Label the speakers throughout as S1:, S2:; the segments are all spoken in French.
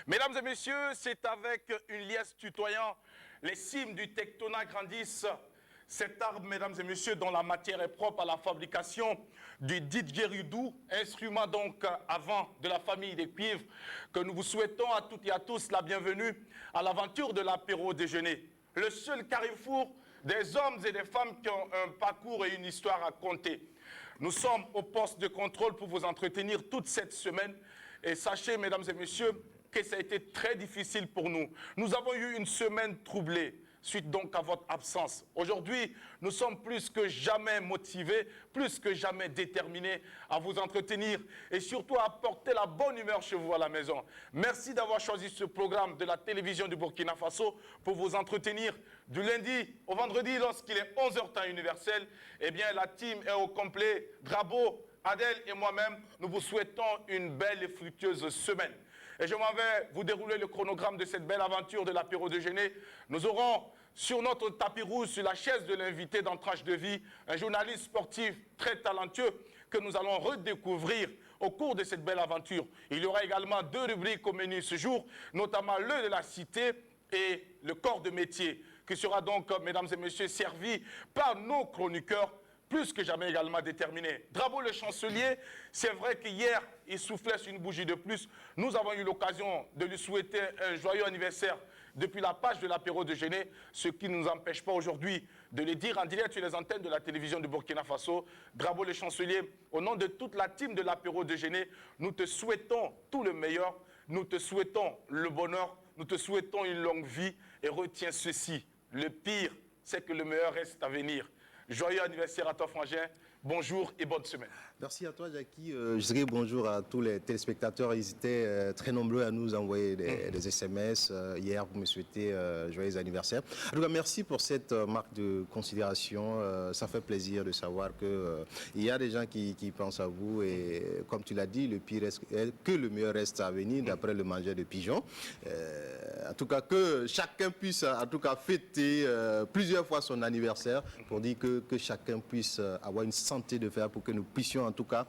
S1: Mesdames et messieurs, c'est avec une liesse tutoyant les cimes du tectona grandissent. Cet arbre, mesdames et messieurs, dont la matière est propre à la fabrication du didgeridoo, instrument donc avant de la famille des cuivres, que nous vous souhaitons à toutes et à tous la bienvenue à l'aventure de l'apéro déjeuner. Le seul carrefour des hommes et des femmes qui ont un parcours et une histoire à conter. Nous sommes au poste de contrôle pour vous entretenir toute cette semaine. Et sachez, mesdames et messieurs, que ça a été très difficile pour nous. Nous avons eu une semaine troublée, suite donc à votre absence. Aujourd'hui, nous sommes plus que jamais motivés, plus que jamais déterminés à vous entretenir et surtout à apporter la bonne humeur chez vous à la maison. Merci d'avoir choisi ce programme de la télévision du Burkina Faso pour vous entretenir du lundi au vendredi lorsqu'il est 11h temps universel. Eh bien, la team est au complet. Drabo, Adèle et moi-même, nous vous souhaitons une belle et fructueuse semaine. Et je m'en vais vous dérouler le chronogramme de cette belle aventure de l'apéro déjeuner. Nous aurons sur notre tapis rouge, sur la chaise de l'invité dans Tranche de vie, un journaliste sportif très talentueux que nous allons redécouvrir au cours de cette belle aventure. Il y aura également 2 rubriques au menu ce jour, notamment le de la cité et le corps de métier, qui sera donc, mesdames et messieurs, servi par nos chroniqueurs, plus que jamais également déterminé. Drabo le chancelier, c'est vrai qu'hier, il soufflait sur une bougie de plus. Nous avons eu l'occasion de lui souhaiter un joyeux anniversaire depuis la page de l'apéro déjeuner, ce qui ne nous empêche pas aujourd'hui de le dire en direct sur les antennes de la télévision du Burkina Faso. Drabo le chancelier, au nom de toute la team de l'apéro déjeuner, nous te souhaitons tout le meilleur, nous te souhaitons le bonheur, nous te souhaitons une longue vie et retiens ceci, le pire, c'est que le meilleur reste à venir. Joyeux anniversaire à toi, Frangin. Bonjour et bonne semaine.
S2: Merci à toi, Jackie. Je dirais bonjour à tous les téléspectateurs. Ils étaient très nombreux à nous envoyer des SMS hier pour me souhaiter joyeux anniversaire. En tout cas, merci pour cette marque de considération. Ça fait plaisir de savoir qu'il y a des gens qui pensent à vous. Et comme tu l'as dit, le pire est que le meilleur reste à venir, d'après le mangeur de pigeons. En tout cas, que chacun puisse en tout cas fêter plusieurs fois son anniversaire pour dire que chacun puisse avoir une santé de fer pour que nous puissions en tout cas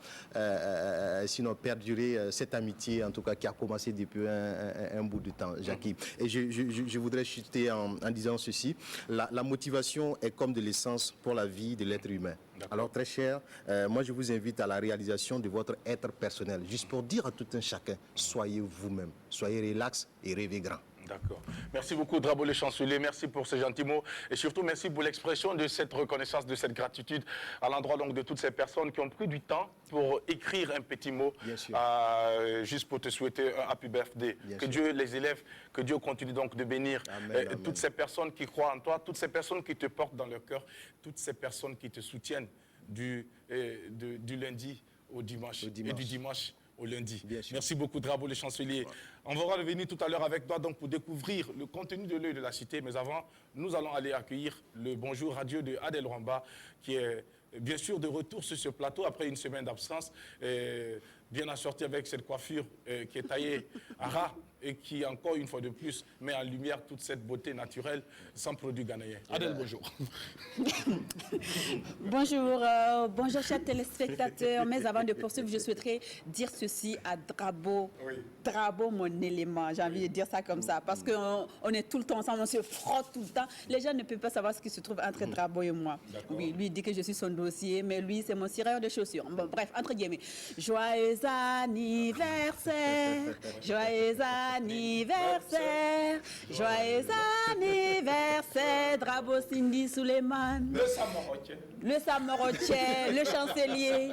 S2: sinon perdurer cette amitié en tout cas qui a commencé depuis un bout de temps, Jackie. Et je voudrais chuter en disant ceci: la motivation est comme de l'essence pour la vie de l'être humain. Alors très cher, moi je vous invite à la réalisation de votre être personnel, juste pour dire à tout un chacun, soyez vous-même, soyez relax et rêvez grand.
S1: D'accord. Merci beaucoup, Drabo le chancelier. Merci pour ces gentils mots. Et surtout, merci pour l'expression de cette reconnaissance, de cette gratitude à l'endroit donc de toutes ces personnes qui ont pris du temps pour écrire un petit mot, juste pour te souhaiter un happy birthday. Que Dieu les élève, que Dieu continue donc de bénir toutes ces personnes qui croient en toi, toutes ces personnes qui te portent dans leur cœur, toutes ces personnes qui te soutiennent du lundi au dimanche. Et du dimanche au lundi. Merci beaucoup, Drabo le chancelier. On va revenir tout à l'heure avec toi donc pour découvrir le contenu de l'œil de la cité. Mais avant, nous allons aller accueillir le bonjour radieux de Adèle Rwamba, qui est bien sûr de retour sur ce plateau après une semaine d'absence, bien assortie avec cette coiffure qui est taillée à ras et qui, encore une fois de plus, met en lumière toute cette beauté naturelle sans produit ghanéen. Adèle, bonjour.
S3: Bonjour chers téléspectateurs. Mais avant de poursuivre, je souhaiterais dire ceci à Drabo. Oui. Drabo, mon élément. J'ai envie de dire ça comme ça. Parce qu'on est tout le temps ensemble, on se frotte tout le temps. Les gens ne peuvent pas savoir ce qui se trouve entre Drabo et moi. Oui, lui dit que je suis son dossier, mais lui, c'est mon cireur de chaussures. Bon, bref, entre guillemets. Joyeux anniversaire, joyeux anniversaire, joyeux anniversaire, Drabo Cindy Suleiman. Le Samorotien, le chancelier.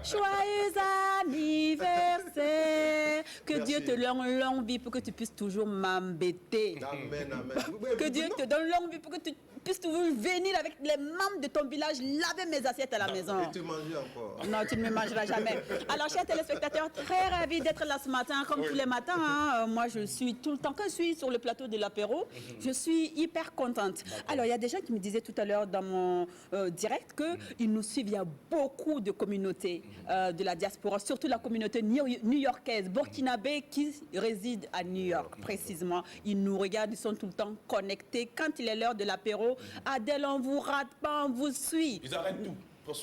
S3: Joyeux anniversaire. Que Dieu te donne longue vie pour que tu puisses toujours m'embêter.
S2: Amen, amen.
S3: Que Dieu te donne longue vie pour que tu puisses toujours venir avec les membres de ton village laver mes assiettes à la maison.
S2: Et te manger encore.
S3: Non, tu ne me mangeras jamais. Alors, chers téléspectateurs, très ravi d'être là ce matin, comme tous les matins. Hein. Moi, je suis tout le temps, quand je suis sur le plateau de l'apéro, je suis hyper contente. Alors, il y a des gens qui me disaient tout à l'heure dans mon direct qu'ils nous suivent. Il y a beaucoup de communautés de la diaspora, surtout la communauté new-yorkaise, burkinabé qui réside à New York, précisément. Ils nous regardent, ils sont tout le temps connectés. Quand il est l'heure de l'apéro, Adèle, on ne vous rate pas, on vous suit.
S1: Ils arrêtent tout.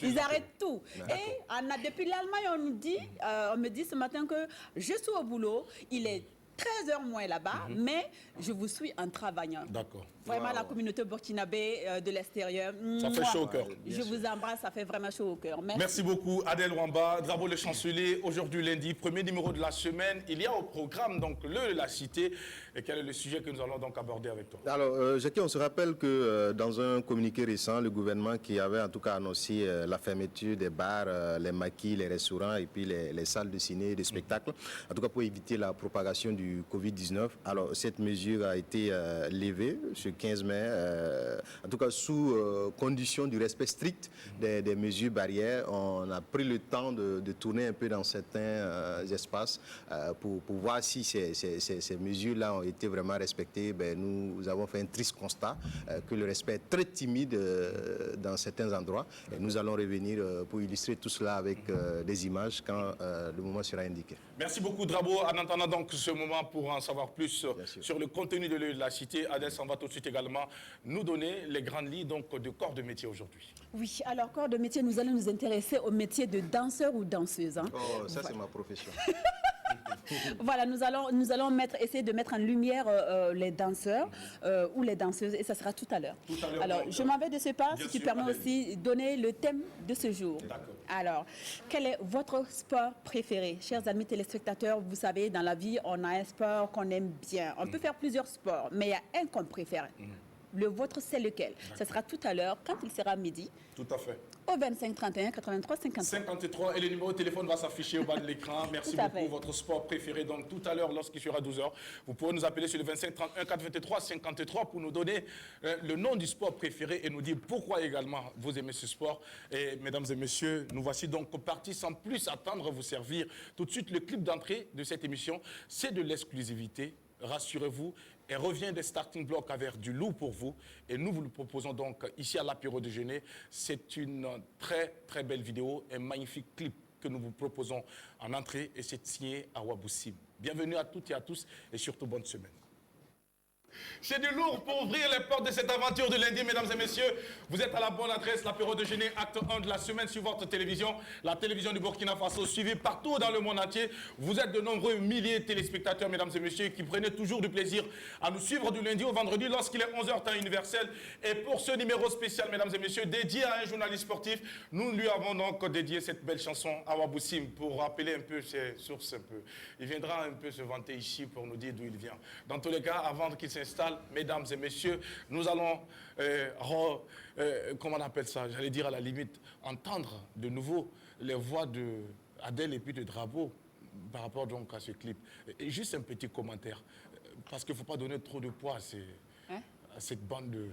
S3: Ils arrêtent tout. Et depuis l'Allemagne, on me dit ce matin que je suis au boulot, il est 13 heures moins là-bas, mais je vous suis en travaillant.
S1: D'accord.
S3: Vraiment, la communauté burkinabé de l'extérieur.
S1: Ça fait chaud au cœur.
S3: Je vous embrasse, ça fait vraiment chaud au cœur.
S1: Merci beaucoup, Adèle Wamba, Drabo le chancelier. Aujourd'hui, lundi, premier numéro de la semaine. Il y a au programme donc la cité. Et quel est le sujet que nous allons donc aborder avec toi?
S2: Alors, Jackie, on se rappelle que dans un communiqué récent, le gouvernement qui avait en tout cas annoncé la fermeture des bars, les maquis, les restaurants et puis les salles de ciné et de spectacle, en tout cas pour éviter la propagation du Covid-19. Alors, cette mesure a été levée ce 15 mai, en tout cas sous condition du respect strict des mesures barrières. On a pris le temps de tourner un peu dans certains espaces pour voir si ces mesures-là ont été vraiment respectées. Ben, nous avons fait un triste constat que le respect est très timide dans certains endroits. Et nous allons revenir pour illustrer tout cela avec des images quand le moment sera indiqué.
S1: Merci beaucoup, Drabo. En attendant donc ce moment pour en savoir plus sur le contenu de la cité, Adèle s'en va tout de suite également nous donner les grandes lignes donc, de corps de métier aujourd'hui.
S3: Oui, alors corps de métier, nous allons nous intéresser au métier de danseur ou danseuse. Hein.
S2: Oh, ça, c'est ma profession.
S3: Voilà, nous allons essayer de mettre en lumière les danseurs ou les danseuses et ça sera tout à l'heure. Alors, je m'en vais de ce pas, ce qui permet aussi de donner le thème de ce jour. Alors, quel est votre sport préféré? Chers amis téléspectateurs, vous savez, dans la vie, on a un sport qu'on aime bien. On peut faire plusieurs sports, mais il y a un qu'on préfère. Le vôtre, c'est lequel? Ce sera tout à l'heure, quand il sera midi.
S1: Tout à fait.
S3: Au 25 31 83 53.
S1: 53 et le numéro de téléphone va s'afficher au bas de l'écran. Merci beaucoup. Votre sport préféré. Donc tout à l'heure, lorsqu'il sera 12h, vous pouvez nous appeler sur le 25 31 423 53 pour nous donner le nom du sport préféré et nous dire pourquoi également vous aimez ce sport. Et mesdames et messieurs, nous voici donc partis sans plus attendre vous servir tout de suite le clip d'entrée de cette émission. C'est de l'exclusivité. Rassurez-vous, et revient des starting blocks avec du lourd pour vous. Et nous vous le proposons donc ici à l'apéro déjeuner. C'est une très très belle vidéo, un magnifique clip que nous vous proposons en entrée et c'est signé Awa Boussim. Bienvenue à toutes et à tous et surtout bonne semaine. C'est du lourd pour ouvrir les portes de cette aventure de lundi, mesdames et messieurs. Vous êtes à la bonne adresse, l'apéro déjeuner, acte 1 de la semaine sur votre télévision, la télévision du Burkina Faso, suivie partout dans le monde entier. Vous êtes de nombreux milliers de téléspectateurs, mesdames et messieurs, qui prenaient toujours du plaisir à nous suivre du lundi au vendredi lorsqu'il est 11h temps universel. Et pour ce numéro spécial, mesdames et messieurs, dédié à un journaliste sportif, nous lui avons donc dédié cette belle chanson Awa Boussim pour rappeler un peu ses sources un peu. Il viendra un peu se vanter ici pour nous dire d'où il vient. Dans tous les cas, avant qu'il s'installe, mesdames et messieurs, nous allons, comment on appelle ça, j'allais dire à la limite, entendre de nouveau les voix d'Adèle et puis de Drabo par rapport donc à ce clip. Et juste un petit commentaire, parce qu'il ne faut pas donner trop de poids à cette bande de...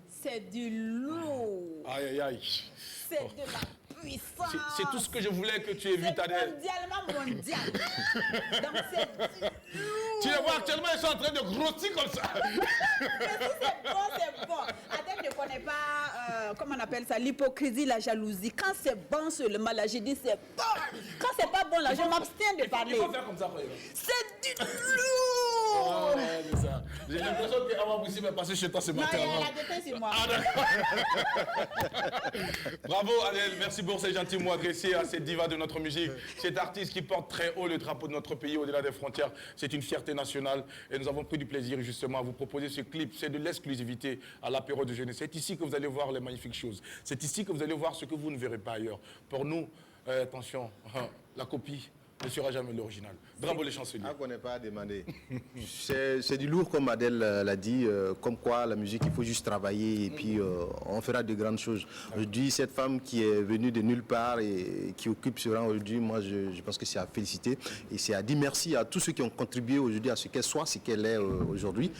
S3: C'est du lourd.
S1: Aïe, aïe, aïe.
S3: C'est de la puissance.
S1: C'est tout ce que je voulais que tu évites, Adèle.
S3: Mondialement mondial. Donc c'est du lourd.
S1: Tu les vois actuellement, ils sont en train de grossir comme ça.
S3: Mais si c'est bon, c'est bon. Adèle ne connaît pas, comment on appelle ça, l'hypocrisie, la jalousie. Quand c'est bon seulement, là, j'ai dit c'est bon. Quand c'est pas bon, là, je m'abstiens de parler.
S1: Il faut faire comme ça, frère.
S3: C'est du lourd.
S1: Ouais, c'est ça. J'ai l'impression que Awa Boussim est passé chez toi ce matin.
S3: Non, elle a déteint sur moi.
S1: Ah, d'accord. Bravo, Adèle. Merci pour ces gentils mots adressés à cette diva de notre musique. Cet artiste qui porte très haut le drapeau de notre pays au-delà des frontières. C'est une fierté nationale. Et nous avons pris du plaisir, justement, à vous proposer ce clip. C'est de l'exclusivité à l'apéro de jeunesse. C'est ici que vous allez voir les magnifiques choses. C'est ici que vous allez voir ce que vous ne verrez pas ailleurs. Pour nous, attention, la copie ne sera jamais l'original. Bravo les chanceliers.
S2: Ah, qu'on n'est pas à demander. C'est du lourd, comme Adèle l'a dit, comme quoi la musique, il faut juste travailler et puis on fera de grandes choses. Aujourd'hui, cette femme qui est venue de nulle part et qui occupe ce rang aujourd'hui, moi je pense que c'est à féliciter et c'est à dire merci à tous ceux qui ont contribué aujourd'hui à ce qu'elle soit, ce qu'elle est aujourd'hui.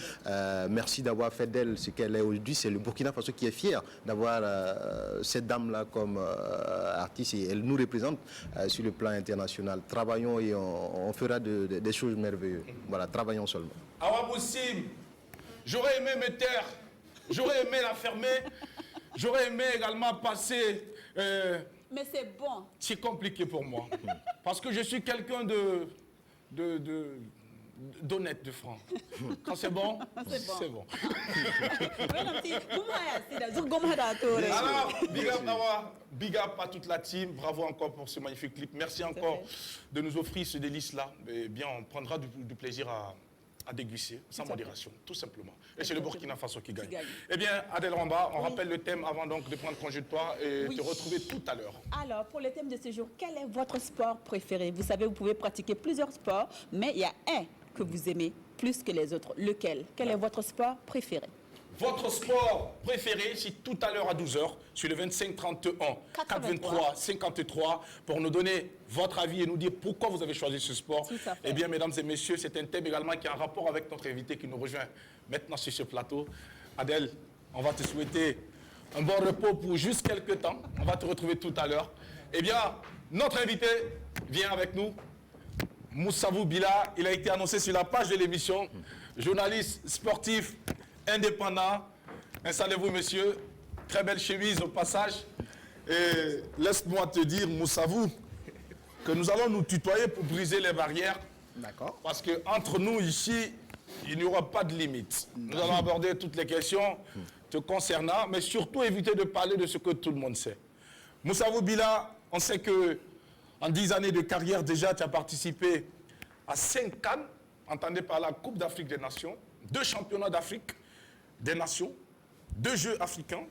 S2: Merci d'avoir fait d'elle ce qu'elle est aujourd'hui. C'est le Burkina Faso qui est fier d'avoir cette dame-là comme artiste et elle nous représente sur le plan international. Travaillons et on fera des choses merveilleuses. Voilà, travaillons seulement.
S1: Awa Boussim, j'aurais aimé me taire, j'aurais aimé la fermer, j'aurais aimé également passer...
S3: Mais c'est bon.
S1: C'est compliqué pour moi, parce que je suis quelqu'un d'honnête, de franc. Quand c'est bon,
S3: C'est bon.
S1: c'est bon. Alors, big up Awa, big up à toute la team. Bravo encore pour ce magnifique clip. Merci encore de nous offrir ce délice-là. Eh bien, on prendra du plaisir à déguster, sans modération, tout simplement. Et c'est le Burkina Faso qui gagne. Eh bien, Adèle Ramba, on rappelle le thème avant donc de prendre congé de toi et te retrouver tout à l'heure.
S3: Alors, pour le thème de ce jour, quel est votre sport préféré? Vous savez, vous pouvez pratiquer plusieurs sports, mais il y a un que vous aimez plus que les autres. Lequel? Quel est votre sport préféré?
S1: Votre sport préféré, c'est tout à l'heure à 12h, sur le 25 31 83 53, pour nous donner votre avis et nous dire pourquoi vous avez choisi ce sport.
S3: Tout à fait.
S1: Eh bien, mesdames et messieurs, c'est un thème également qui a un rapport avec notre invité qui nous rejoint maintenant sur ce plateau. Adèle, on va te souhaiter un bon repos pour juste quelques temps. On va te retrouver tout à l'heure. Eh bien, notre invité vient avec nous. Moussavou Bila, il a été annoncé sur la page de l'émission, journaliste sportif indépendant. Installez-vous, monsieur. Très belle chemise au passage. Et laisse-moi te dire, Moussavou, que nous allons nous tutoyer pour briser les barrières.
S2: D'accord.
S1: Parce qu'entre nous, ici, il n'y aura pas de limite. Nous allons aborder toutes les questions te concernant, mais surtout éviter de parler de ce que tout le monde sait. Moussavou Bila, on sait que en 10 années de carrière, déjà, tu as participé à 5 CAN, entendez par la Coupe d'Afrique des Nations, 2 championnats d'Afrique des Nations, 2 Jeux africains,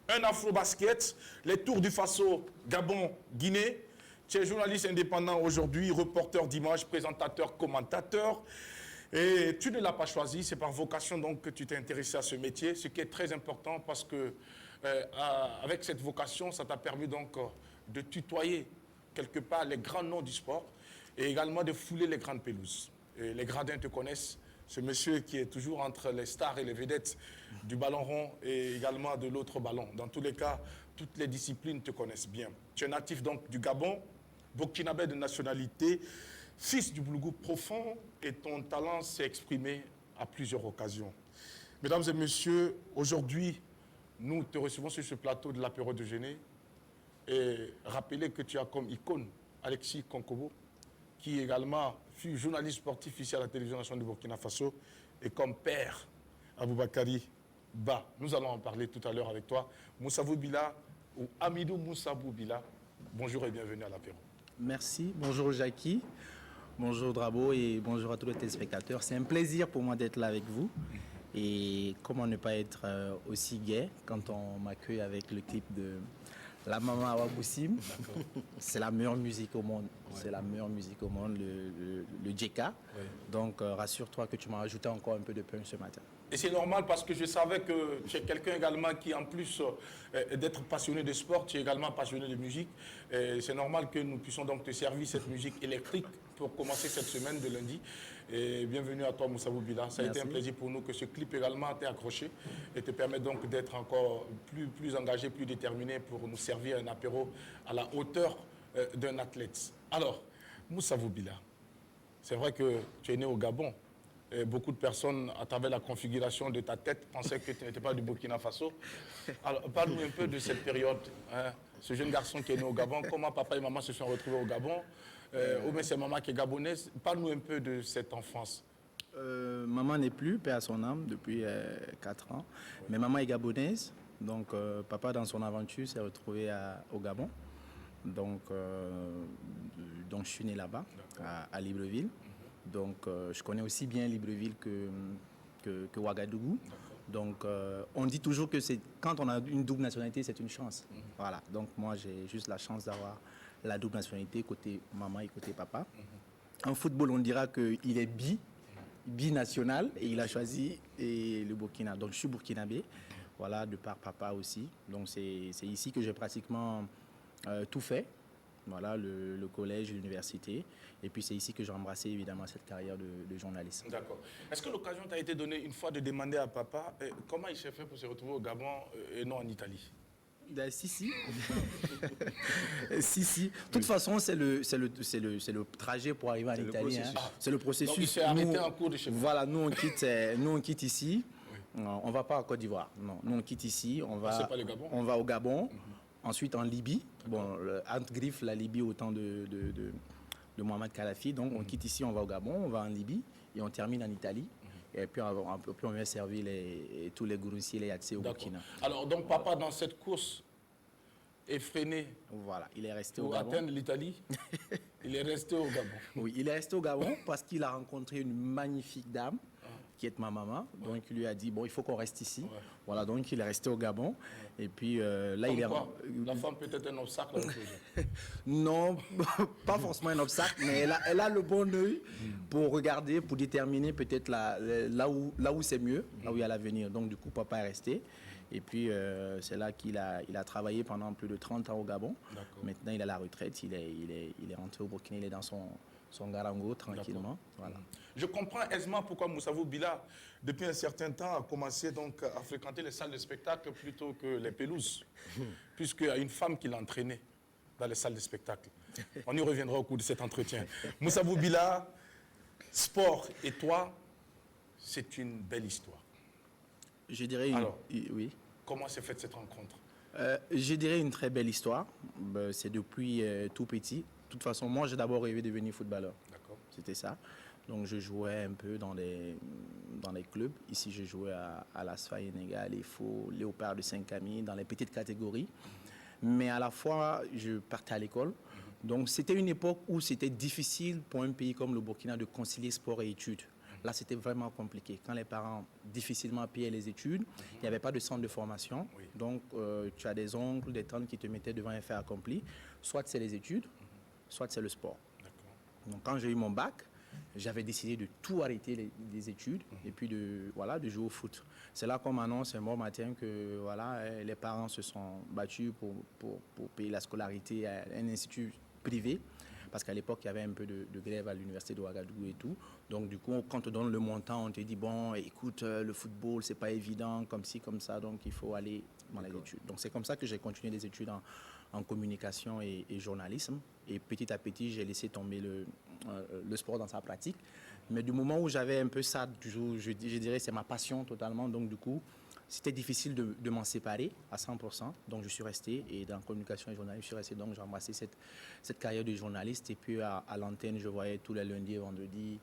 S1: un Afro-Basket, les Tours du Faso, Gabon, Guinée. Tu es journaliste indépendant aujourd'hui, reporter d'images, présentateur, commentateur. Et tu ne l'as pas choisi, c'est par vocation donc que tu t'es intéressé à ce métier, ce qui est très important parce que avec cette vocation, ça t'a permis donc de tutoyer quelque part les grands noms du sport et également de fouler les grandes pelouses. Et les gradins te connaissent, ce monsieur qui est toujours entre les stars et les vedettes du ballon rond et également de l'autre ballon. Dans tous les cas, toutes les disciplines te connaissent bien. Tu es natif donc du Gabon, burkinabé de nationalité, fils du Boulgour profond et ton talent s'est exprimé à plusieurs occasions. Mesdames et messieurs, aujourd'hui, nous te recevons sur ce plateau de l'apéro de Géné et rappelez que tu as comme icône Alexis Konkobo, qui également fut journaliste sportif ici à la télévision nationale du Burkina Faso, et comme père Aboubakari Ba. Nous allons en parler tout à l'heure avec toi. Moussavou Bila, ou Amidou Moussabou Bila, bonjour et bienvenue à l'apéro.
S4: Merci, bonjour Jackie, bonjour Drabo et bonjour à tous les téléspectateurs. C'est un plaisir pour moi d'être là avec vous. Et comment ne pas être aussi gai quand on m'accueille avec le clip de la maman Awa Boussim. C'est la meilleure musique au monde. Ouais. C'est la meilleure musique au monde, le JK. Ouais. Donc rassure-toi que tu m'as ajouté encore un peu de punch ce matin.
S1: Et c'est normal parce que je savais que tu es quelqu'un également qui, en plus d'être passionné de sport, tu es également passionné de musique. C'est normal que nous puissions donc te servir cette musique électrique pour commencer cette semaine de lundi. Et bienvenue à toi, Moussavou Bila. Ça a été un plaisir pour nous que ce clip également t'ait accroché et te permet donc d'être encore plus engagé, plus déterminé pour nous servir un apéro à la hauteur d'un athlète. Alors, Moussavou Bila, c'est vrai que tu es né au Gabon. Et beaucoup de personnes, à travers la configuration de ta tête, pensaient que tu n'étais pas du Burkina Faso. Alors, parle-nous un peu de cette période. Hein, ce jeune garçon qui est né au Gabon, comment papa et maman se sont retrouvés au Gabon, ou bien c'est maman qui est gabonaise. Parle-nous un peu de cette enfance.
S4: Maman n'est plus, paix à son âme, depuis 4 ans. Ouais. Mais maman est gabonaise. Donc, papa, dans son aventure, s'est retrouvé au Gabon. Donc, je suis né là-bas, à Libreville. Donc, je connais aussi bien Libreville que Ouagadougou. Donc, on dit toujours que quand on a une double nationalité, c'est une chance. Voilà. Donc, moi, j'ai juste la chance d'avoir la double nationalité, côté maman et côté papa. En football, on dira qu'il est binational et il a choisi le Burkina. Donc, je suis burkinabé, voilà, de par papa aussi. Donc, c'est ici que j'ai pratiquement tout fait. Voilà, le collège, l'université. Et puis, c'est ici que j'ai embrassé, évidemment, cette carrière de journaliste.
S1: D'accord. Est-ce que l'occasion t'a été donnée une fois de demander à papa comment il s'est fait pour se retrouver au Gabon et non en Italie?
S4: Si. si. De toute façon, c'est le trajet pour arriver en Italie. Hein. C'est le processus.
S1: Donc, il s'est arrêté en cours de chemin.
S4: Voilà, nous, on quitte ici. Oui. On ne va pas en Côte d'Ivoire. Non, nous, on quitte ici. On va au Gabon. Ensuite, en Libye. Bon, entre griffes, la Libye au temps de Mohamed Kadhafi. Donc, on quitte ici, on va au Gabon, on va en Libye. et on termine en Italie. Et puis on vient servir tous les gouroussiers, les yatsés au Burkina.
S1: Alors, donc, papa, dans cette course effrénée
S4: Voilà, il est resté au
S1: pour
S4: Gabon.
S1: atteindre l'Italie, il est resté au Gabon.
S4: Oui, il est resté au Gabon parce qu'il a rencontré une magnifique dame qui est ma maman. Donc, il lui a dit, bon, il faut qu'on reste ici. Voilà, donc il est resté au Gabon. Et puis là,
S1: Comme
S4: il est...
S1: quoi, la femme peut être un obstacle à un projet.
S4: Non, pas forcément un obstacle, mais elle a le bon œil pour regarder, pour déterminer peut-être là où c'est mieux, là où il y a l'avenir. Donc, du coup, papa est resté. Et puis, c'est là qu'il a travaillé pendant plus de 30 ans au Gabon. Maintenant, il est à la retraite. Il est rentré au Burkina. Il est dans son garango tranquillement. Voilà.
S1: Je comprends aisément pourquoi Moussavou Bila, depuis un certain temps, a commencé donc à fréquenter les salles de spectacle plutôt que les pelouses, puisqu'il y a une femme qui l'a entraîné dans les salles de spectacle. On y reviendra au cours de cet entretien. Moussavou Bila, sport et toi, c'est une belle histoire.
S4: Je dirais oui.
S1: Comment s'est faite cette rencontre?
S4: Je dirais une très belle histoire. C'est depuis tout petit. De toute façon, moi, j'ai d'abord rêvé de devenir footballeur.
S1: D'accord.
S4: C'était ça. Donc, je jouais un peu dans les clubs. Ici, je jouais à l'ASFA Sénégal, les Faux, Léopard de Saint-Camille, dans les petites catégories. Mais à la fois, je partais à l'école. Donc, c'était une époque où c'était difficile pour un pays comme le Burkina de concilier sport et études. Là, c'était vraiment compliqué. Quand les parents difficilement payaient les études, il n'y avait pas de centre de formation. Donc, tu as des oncles, des tantes qui te mettaient devant un fait accompli. Soit c'est les études, soit c'est le sport. Donc, quand j'ai eu mon bac, j'avais décidé de tout arrêter les études et puis de jouer au foot. C'est là qu'on m'annonce un bon matin que voilà, les parents se sont battus pour payer la scolarité à un institut privé. Parce qu'à l'époque, il y avait un peu de grève à l'université de Ouagadougou et tout. Donc, du coup, quand on te donne le montant, on te dit, bon, écoute, le football, c'est pas évident, comme ci, comme ça, donc il faut aller dans les études. Donc, c'est comme ça que j'ai continué les études en communication et journalisme. Et petit à petit, j'ai laissé tomber le sport dans sa pratique. Mais du moment où j'avais un peu ça, je dirais, c'est ma passion totalement. Donc, du coup, c'était difficile de m'en séparer à 100%. Donc, je suis resté. Et dans la communication et journalisme, je suis resté. Donc, j'ai embrassé cette carrière de journaliste. Et puis, à l'antenne, je voyais tous les lundis et vendredis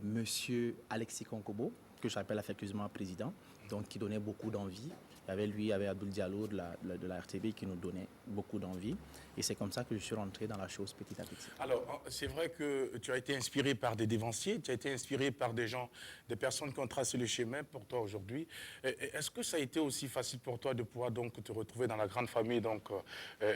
S4: Monsieur Alexis Konkobo, que j'appelle affectueusement président, donc qui donnait beaucoup d'envie. Il y avait Abdoul Diallo de la RTB qui nous donnait beaucoup d'envie. Et c'est comme ça que je suis rentré dans la chose petit à petit.
S1: Alors, c'est vrai que tu as été inspiré par des dévanciers, tu as été inspiré par des personnes qui ont tracé le chemin pour toi aujourd'hui. Est-ce que ça a été aussi facile pour toi de pouvoir donc te retrouver dans la grande famille donc,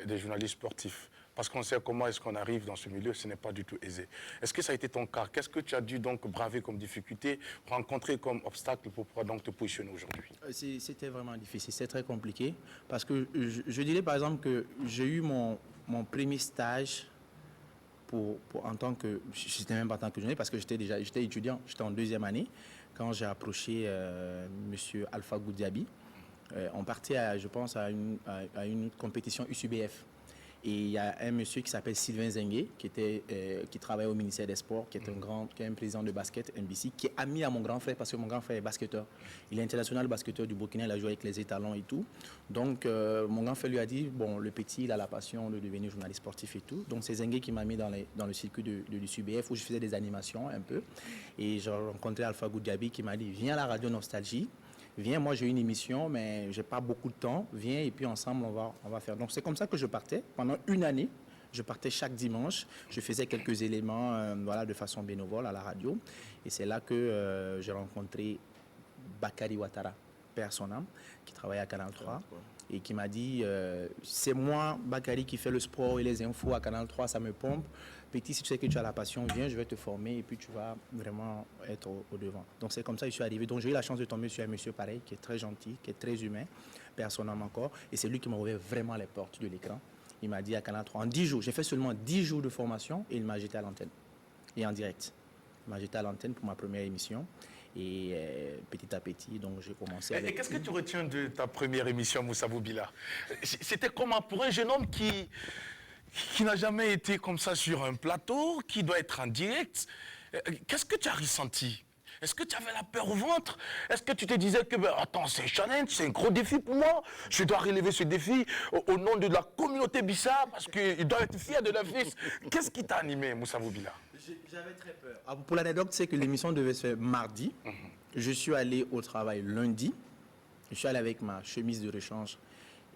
S1: des journalistes sportifs? Parce qu'on sait comment est-ce qu'on arrive dans ce milieu, ce n'est pas du tout aisé. Est-ce que ça a été ton cas? Qu'est-ce que tu as dû donc braver comme difficulté, rencontrer comme obstacle pour pouvoir donc te positionner aujourd'hui?
S4: C'était vraiment difficile, c'est très compliqué. Parce que je dirais par exemple que j'ai eu mon premier stage en tant que... J'étais même pas en tant que journaliste parce que j'étais étudiant, j'étais en 2e année. Quand j'ai approché M. Alpha Goudiaby, on partait, je pense, à une compétition UCBF. Et il y a un monsieur qui s'appelle Sylvain Zengue, qui travaille au ministère des Sports, qui est un président de basket NBC, qui est ami à mon grand frère, parce que mon grand frère est basketteur. Il est international basketteur du Burkina, il a joué avec les étalons et tout. Donc, mon grand frère lui a dit, bon, le petit, il a la passion de devenir journaliste sportif et tout. Donc, c'est Zengue qui m'a mis dans le circuit de l'UCBF, où je faisais des animations un peu. Et j'ai rencontré Alpha Goudiaby qui m'a dit, viens à la radio Nostalgie. Viens, moi j'ai une émission, mais j'ai pas beaucoup de temps. Viens et puis ensemble on va faire. Donc c'est comme ça que je partais pendant une année. Je partais chaque dimanche. Je faisais quelques éléments, de façon bénévole à la radio. Et c'est là que j'ai rencontré Bakary Ouattara, père son âme, qui travaille à Canal 3 et qui m'a dit c'est moi, Bakary, qui fait le sport et les infos à Canal 3, ça me pompe. Petit, si tu sais que tu as la passion, viens, je vais te former et puis tu vas vraiment être au devant. Donc c'est comme ça que je suis arrivé. Donc j'ai eu la chance de tomber sur un monsieur pareil, qui est très gentil, qui est très humain, personnellement encore. Et c'est lui qui m'a ouvert vraiment les portes de l'écran. Il m'a dit à Canal 3, en 10 jours, j'ai fait seulement 10 jours de formation et il m'a jeté à l'antenne. Et en direct. Il m'a jeté à l'antenne pour ma première émission. Et petit à petit, donc j'ai commencé avec...
S1: Et qu'est-ce que tu retiens de ta première émission, Moussavou Bila? C'était comment pour un jeune homme qui n'a jamais été comme ça sur un plateau, qui doit être en direct? Qu'est-ce que tu as ressenti? Est-ce que tu avais la peur au ventre? Est-ce que tu te disais que, attends, c'est un challenge, c'est un gros défi pour moi. Je dois relever ce défi au nom de la communauté Bissa parce qu'ils doivent être fiers de leur fils. Qu'est-ce qui t'a animé, Moussa Boubila?
S4: J'avais très peur. Pour l'anecdote, c'est que l'émission devait se faire mardi. Je suis allé au travail lundi. Je suis allé avec ma chemise de rechange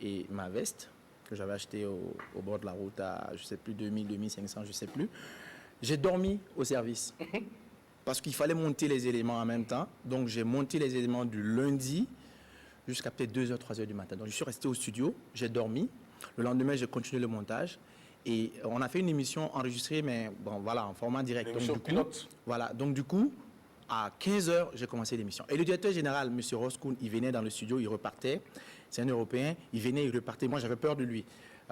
S4: et ma veste que j'avais achetée au bord de la route à, je ne sais plus, 2000, 2500, je ne sais plus. J'ai dormi au service parce qu'il fallait monter les éléments en même temps. Donc, j'ai monté les éléments du lundi jusqu'à peut-être 2h, 3h du matin. Donc, je suis resté au studio, j'ai dormi. Le lendemain, j'ai continué le montage. Et on a fait une émission enregistrée, mais bon, voilà, en format direct.
S1: L'émission
S4: Donc,
S1: pilote.
S4: voilà, donc du coup, à 15h, j'ai commencé l'émission. Et le directeur général, M. Roskoun, il venait dans le studio, il repartait. C'est un Européen, il venait, il repartait. Moi, j'avais peur de lui.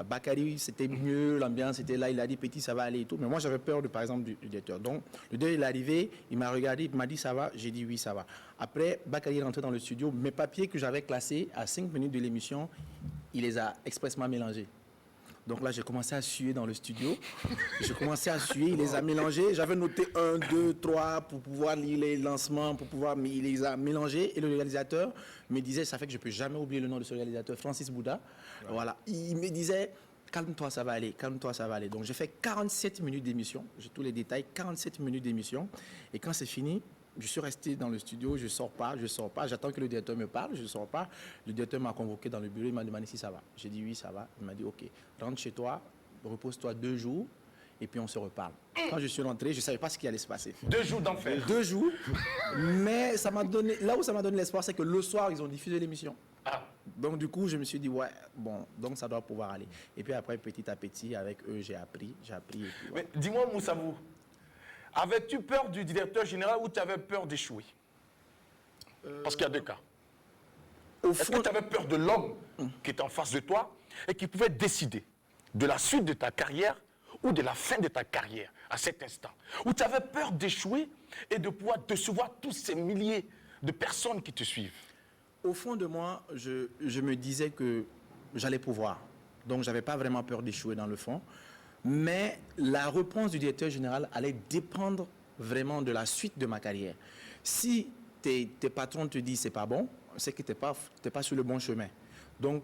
S4: Bakary, c'était mieux, l'ambiance était là, il a dit, petit, ça va aller et tout. Mais moi, j'avais peur, par exemple, du directeur. Donc, le directeur, il est arrivé, il m'a regardé, il m'a dit, ça va. J'ai dit, oui, ça va. Après, Bakary est rentré dans le studio. Mes papiers que j'avais classés à 5 minutes de l'émission, il les a expressément mélangés. Donc là, j'ai commencé à suer dans le studio. J'ai commencé à suer, il les a mélangés. J'avais noté 1, 2, 3 pour pouvoir lire les lancements, pour pouvoir, mais il les a mélangés. Et le réalisateur me disait, ça fait que je ne peux jamais oublier le nom de ce réalisateur, Francis Bouda. Ouais. Voilà. Il me disait, calme-toi, ça va aller, calme-toi, ça va aller. Donc j'ai fait 47 minutes d'émission. J'ai tous les détails, 47 minutes d'émission. Et quand c'est fini, je suis resté dans le studio, je ne sors pas. J'attends que le directeur me parle, je ne sors pas. Le directeur m'a convoqué dans le bureau, il m'a demandé si ça va. J'ai dit oui, ça va. Il m'a dit ok, rentre chez toi, repose-toi 2 jours et puis on se reparle. Quand je suis rentré, je ne savais pas ce qui allait se passer.
S1: 2 jours d'enfer.
S4: 2 jours, mais ça m'a donné, là où ça m'a donné l'espoir, c'est que le soir, ils ont diffusé l'émission.
S1: Ah.
S4: Donc du coup, je me suis dit, ouais, bon, donc ça doit pouvoir aller. Et puis après, petit à petit, avec eux, j'ai appris. Et puis, ouais.
S1: Mais dis-moi, Moussabou, avais-tu peur du directeur général ou tu avais peur d'échouer? Parce qu'il y a 2 cas. Est-ce que tu avais peur de l'homme qui est en face de toi et qui pouvait décider de la suite de ta carrière ou de la fin de ta carrière à cet instant? Ou tu avais peur d'échouer et de pouvoir décevoir tous ces milliers de personnes qui te suivent?
S4: Au fond de moi, je me disais que j'allais pouvoir. Donc, je n'avais pas vraiment peur d'échouer dans le fond. Mais la réponse du directeur général allait dépendre vraiment de la suite de ma carrière. Si tes patrons te disent c'est pas bon, c'est que tu n'es pas sur le bon chemin. Donc,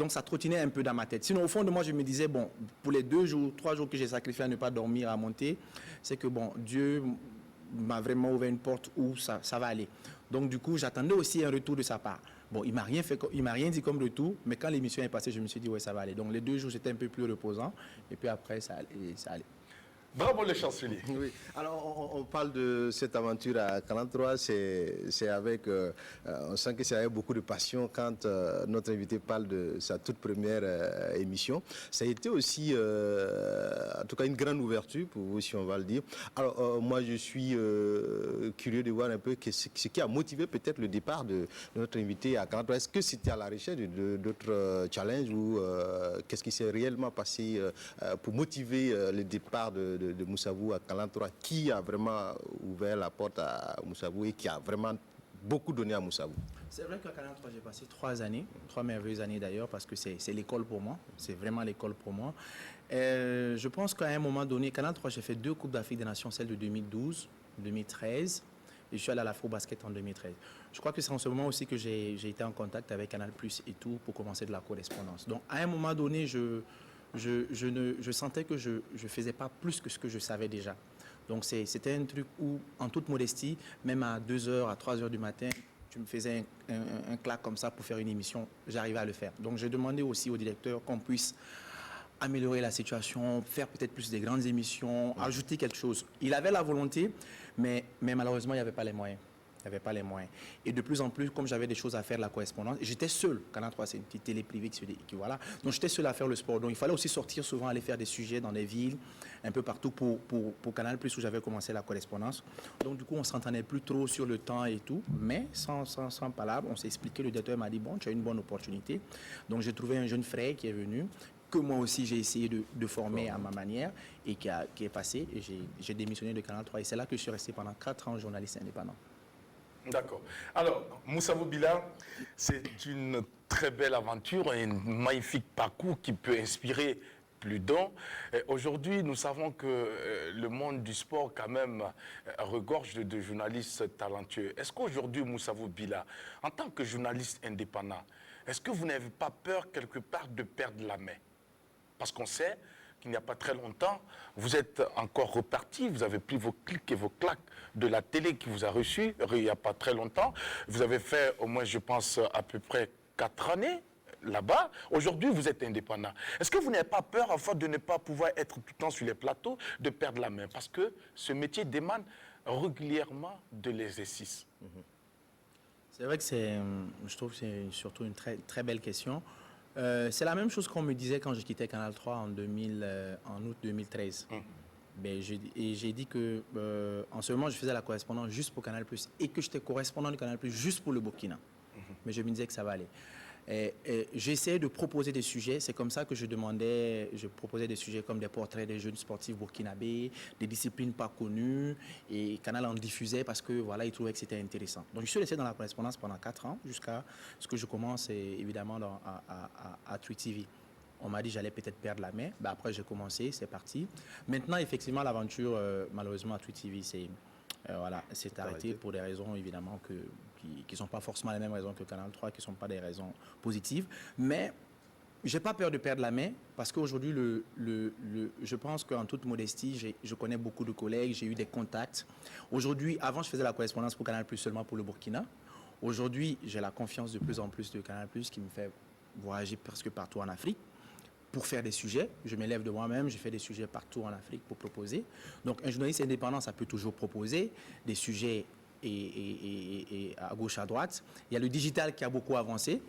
S4: ça trottinait un peu dans ma tête. Sinon, au fond de moi, je me disais, bon, pour les 2 jours, 3 jours que j'ai sacrifié à ne pas dormir, à monter, c'est que, bon, Dieu m'a vraiment ouvert une porte où ça va aller. Donc, du coup, j'attendais aussi un retour de sa part. Bon, il m'a rien dit comme retour, mais quand l'émission est passée, je me suis dit, ouais, ça va aller. Donc, les 2 jours, j'étais un peu plus reposant, et puis après, ça allait.
S1: Bravo le chancelier.
S2: Oui. Alors, on parle de cette aventure à 43, c'est avec, on sent que c'est avec beaucoup de passion quand notre invité parle de sa toute première émission. Ça a été aussi, en tout cas, une grande ouverture pour vous, si on va le dire. Alors, moi, je suis curieux de voir un peu ce qui a motivé peut-être le départ de notre invité à 43. Est-ce que c'était à la recherche d'autres challenges ou qu'est-ce qui s'est réellement passé pour motiver le départ de Moussabou à Kalantora, qui a vraiment ouvert la porte à Moussabou et qui a vraiment beaucoup donné à Moussabou?
S4: C'est vrai qu'à Kalantora, j'ai passé 3 années, 3 merveilleuses années d'ailleurs, parce que c'est l'école pour moi, c'est vraiment l'école pour moi. Je pense qu'à un moment donné, Kalantora, j'ai fait 2 Coupes d'Afrique des Nations, celle de 2012, 2013, et je suis allé à l'Afro-Basket en 2013. Je crois que c'est en ce moment aussi que j'ai été en contact avec Canal+ et tout pour commencer de la correspondance. Donc à un moment donné, je sentais que je ne faisais pas plus que ce que je savais déjà. Donc c'était un truc où, en toute modestie, même à 2h, à 3h du matin, tu me faisais un claque comme ça pour faire une émission, j'arrivais à le faire. Donc j'ai demandé aussi au directeur qu'on puisse améliorer la situation, faire peut-être plus des grandes émissions, ajouter quelque chose. Il avait la volonté, mais malheureusement, il n'y avait pas les moyens. Il n'y avait pas les moyens. Et de plus en plus, comme j'avais des choses à faire, la correspondance, j'étais seul. Canal 3, c'est une petite télé privée qui voilà. Donc j'étais seul à faire le sport. Donc il fallait aussi sortir souvent, aller faire des sujets dans des villes, un peu partout pour Canal+, où j'avais commencé la correspondance. Donc du coup, on ne s'entendait plus trop sur le temps et tout, mais sans palabre, on s'est expliqué. Le directeur m'a dit, bon, tu as une bonne opportunité. Donc j'ai trouvé un jeune frère qui est venu, que moi aussi j'ai essayé de former à ma manière et qui est passé. Et j'ai démissionné de Canal 3. Et c'est là que je suis resté pendant 4 ans journaliste indépendant.
S1: D'accord. Alors, Moussabou Bila, c'est une très belle aventure, un magnifique parcours qui peut inspirer plus d'un. Aujourd'hui, nous savons que le monde du sport, quand même, regorge de journalistes talentueux. Est-ce qu'aujourd'hui, Moussavou Bila, en tant que journaliste indépendant, est-ce que vous n'avez pas peur, quelque part, de perdre la main? Parce qu'on sait qu'il n'y a pas très longtemps, vous êtes encore reparti, vous avez pris vos clics et vos claques de la télé qui vous a reçu il n'y a pas très longtemps. Vous avez fait au moins, je pense, à peu près 4 années là-bas. Aujourd'hui, vous êtes indépendant. Est-ce que vous n'avez pas peur, enfin, de ne pas pouvoir être tout le temps sur les plateaux, de perdre la main? Parce que ce métier demande régulièrement de l'exercice.
S4: C'est vrai que je trouve que c'est surtout une très, très belle question. C'est la même chose qu'on me disait quand je quittais Canal 3 en août 2013. Ben, j'ai dit que en ce moment, je faisais la correspondance juste pour Canal+, et que j'étais correspondant de Canal+, juste pour le Burkina. Mais je me disais que ça va aller. J'essayais de proposer des sujets. C'est comme ça que je proposais des sujets comme des portraits des jeunes sportifs burkinabés, des disciplines pas connues, et Canal en diffusait parce que voilà, il trouvait que c'était intéressant. Donc je suis resté dans la correspondance pendant 4 ans jusqu'à ce que je commence évidemment à Tweet TV. On m'a dit que j'allais peut-être perdre la main. Ben, après j'ai commencé, c'est parti. Maintenant effectivement l'aventure malheureusement à Tweet TV c'est arrêté pour des raisons évidemment qui ne sont pas forcément les mêmes raisons que Canal 3, qui ne sont pas des raisons positives. Mais je n'ai pas peur de perdre la main parce qu'aujourd'hui, je pense qu'en toute modestie, je connais beaucoup de collègues, j'ai eu des contacts. Aujourd'hui, avant, je faisais la correspondance pour Canal+, seulement pour le Burkina. Aujourd'hui, j'ai la confiance de plus en plus de Canal+, qui me fait voyager presque partout en Afrique pour faire des sujets. Je m'élève de moi-même, je fais des sujets partout en Afrique pour proposer. Donc, un journaliste indépendant, ça peut toujours proposer des sujets et à gauche, à droite. Il y a le digital qui a beaucoup avancé.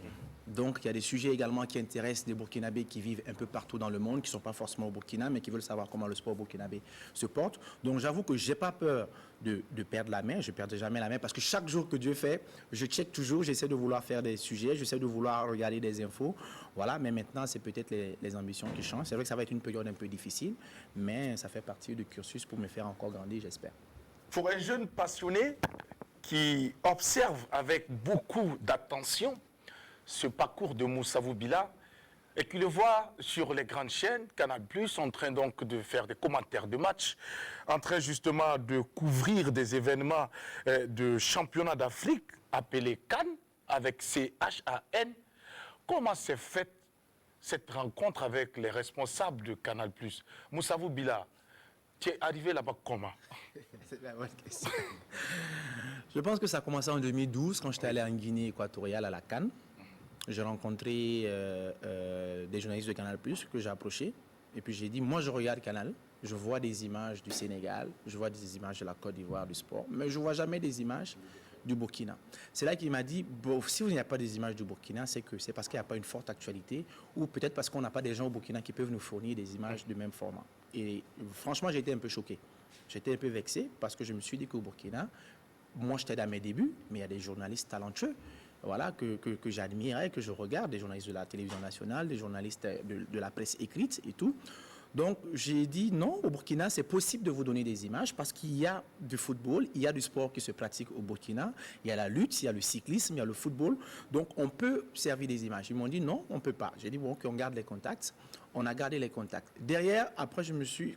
S4: Donc, il y a des sujets également qui intéressent des Burkinabés qui vivent un peu partout dans le monde, qui ne sont pas forcément au Burkina, mais qui veulent savoir comment le sport burkinabé se porte. Donc, j'avoue que je n'ai pas peur de perdre la main. Je ne perdrai jamais la main parce que chaque jour que Dieu fait, je check toujours, j'essaie de vouloir faire des sujets, j'essaie de vouloir regarder des infos. Voilà, mais maintenant, c'est peut-être les ambitions qui changent. C'est vrai que ça va être une période un peu difficile, mais ça fait partie du cursus pour me faire encore grandir, j'espère.
S1: Pour un jeune passionné qui observe avec beaucoup d'attention ce parcours de Moussavou Bila et qui le voit sur les grandes chaînes, Canal+, en train donc de faire des commentaires de matchs, en train justement de couvrir des événements de championnat d'Afrique appelés CAN, avec CHAN. Comment s'est faite cette rencontre avec les responsables de Canal+? Moussavou Bila, tu es arrivé là-bas comment?
S4: C'est la bonne question. Je pense que ça a commencé en 2012 quand j'étais allé en Guinée équatoriale à la CAN. J'ai rencontré des journalistes de Canal+, que j'ai approchés. Et puis j'ai dit, moi je regarde Canal, je vois des images du Sénégal, je vois des images de la Côte d'Ivoire, du sport, mais je ne vois jamais des images du Burkina. C'est là qu'il m'a dit, bon, si il n'y a pas des images du Burkina, c'est parce qu'il n'y a pas une forte actualité, ou peut-être parce qu'on n'a pas des gens au Burkina qui peuvent nous fournir des images du même format. Et franchement, j'ai été un peu choqué. J'étais un peu vexé parce que je me suis dit qu'au Burkina, moi j'étais dans mes débuts, mais il y a des journalistes talentueux, voilà, que j'admirais, que je regarde, des journalistes de la télévision nationale, des journalistes de la presse écrite et tout. Donc j'ai dit non, au Burkina, c'est possible de vous donner des images parce qu'il y a du football, il y a du sport qui se pratique au Burkina, il y a la lutte, il y a le cyclisme, il y a le football, donc on peut servir des images. Ils m'ont dit non, on ne peut pas. J'ai dit bon, qu'on garde les contacts. On a gardé les contacts. Derrière, après,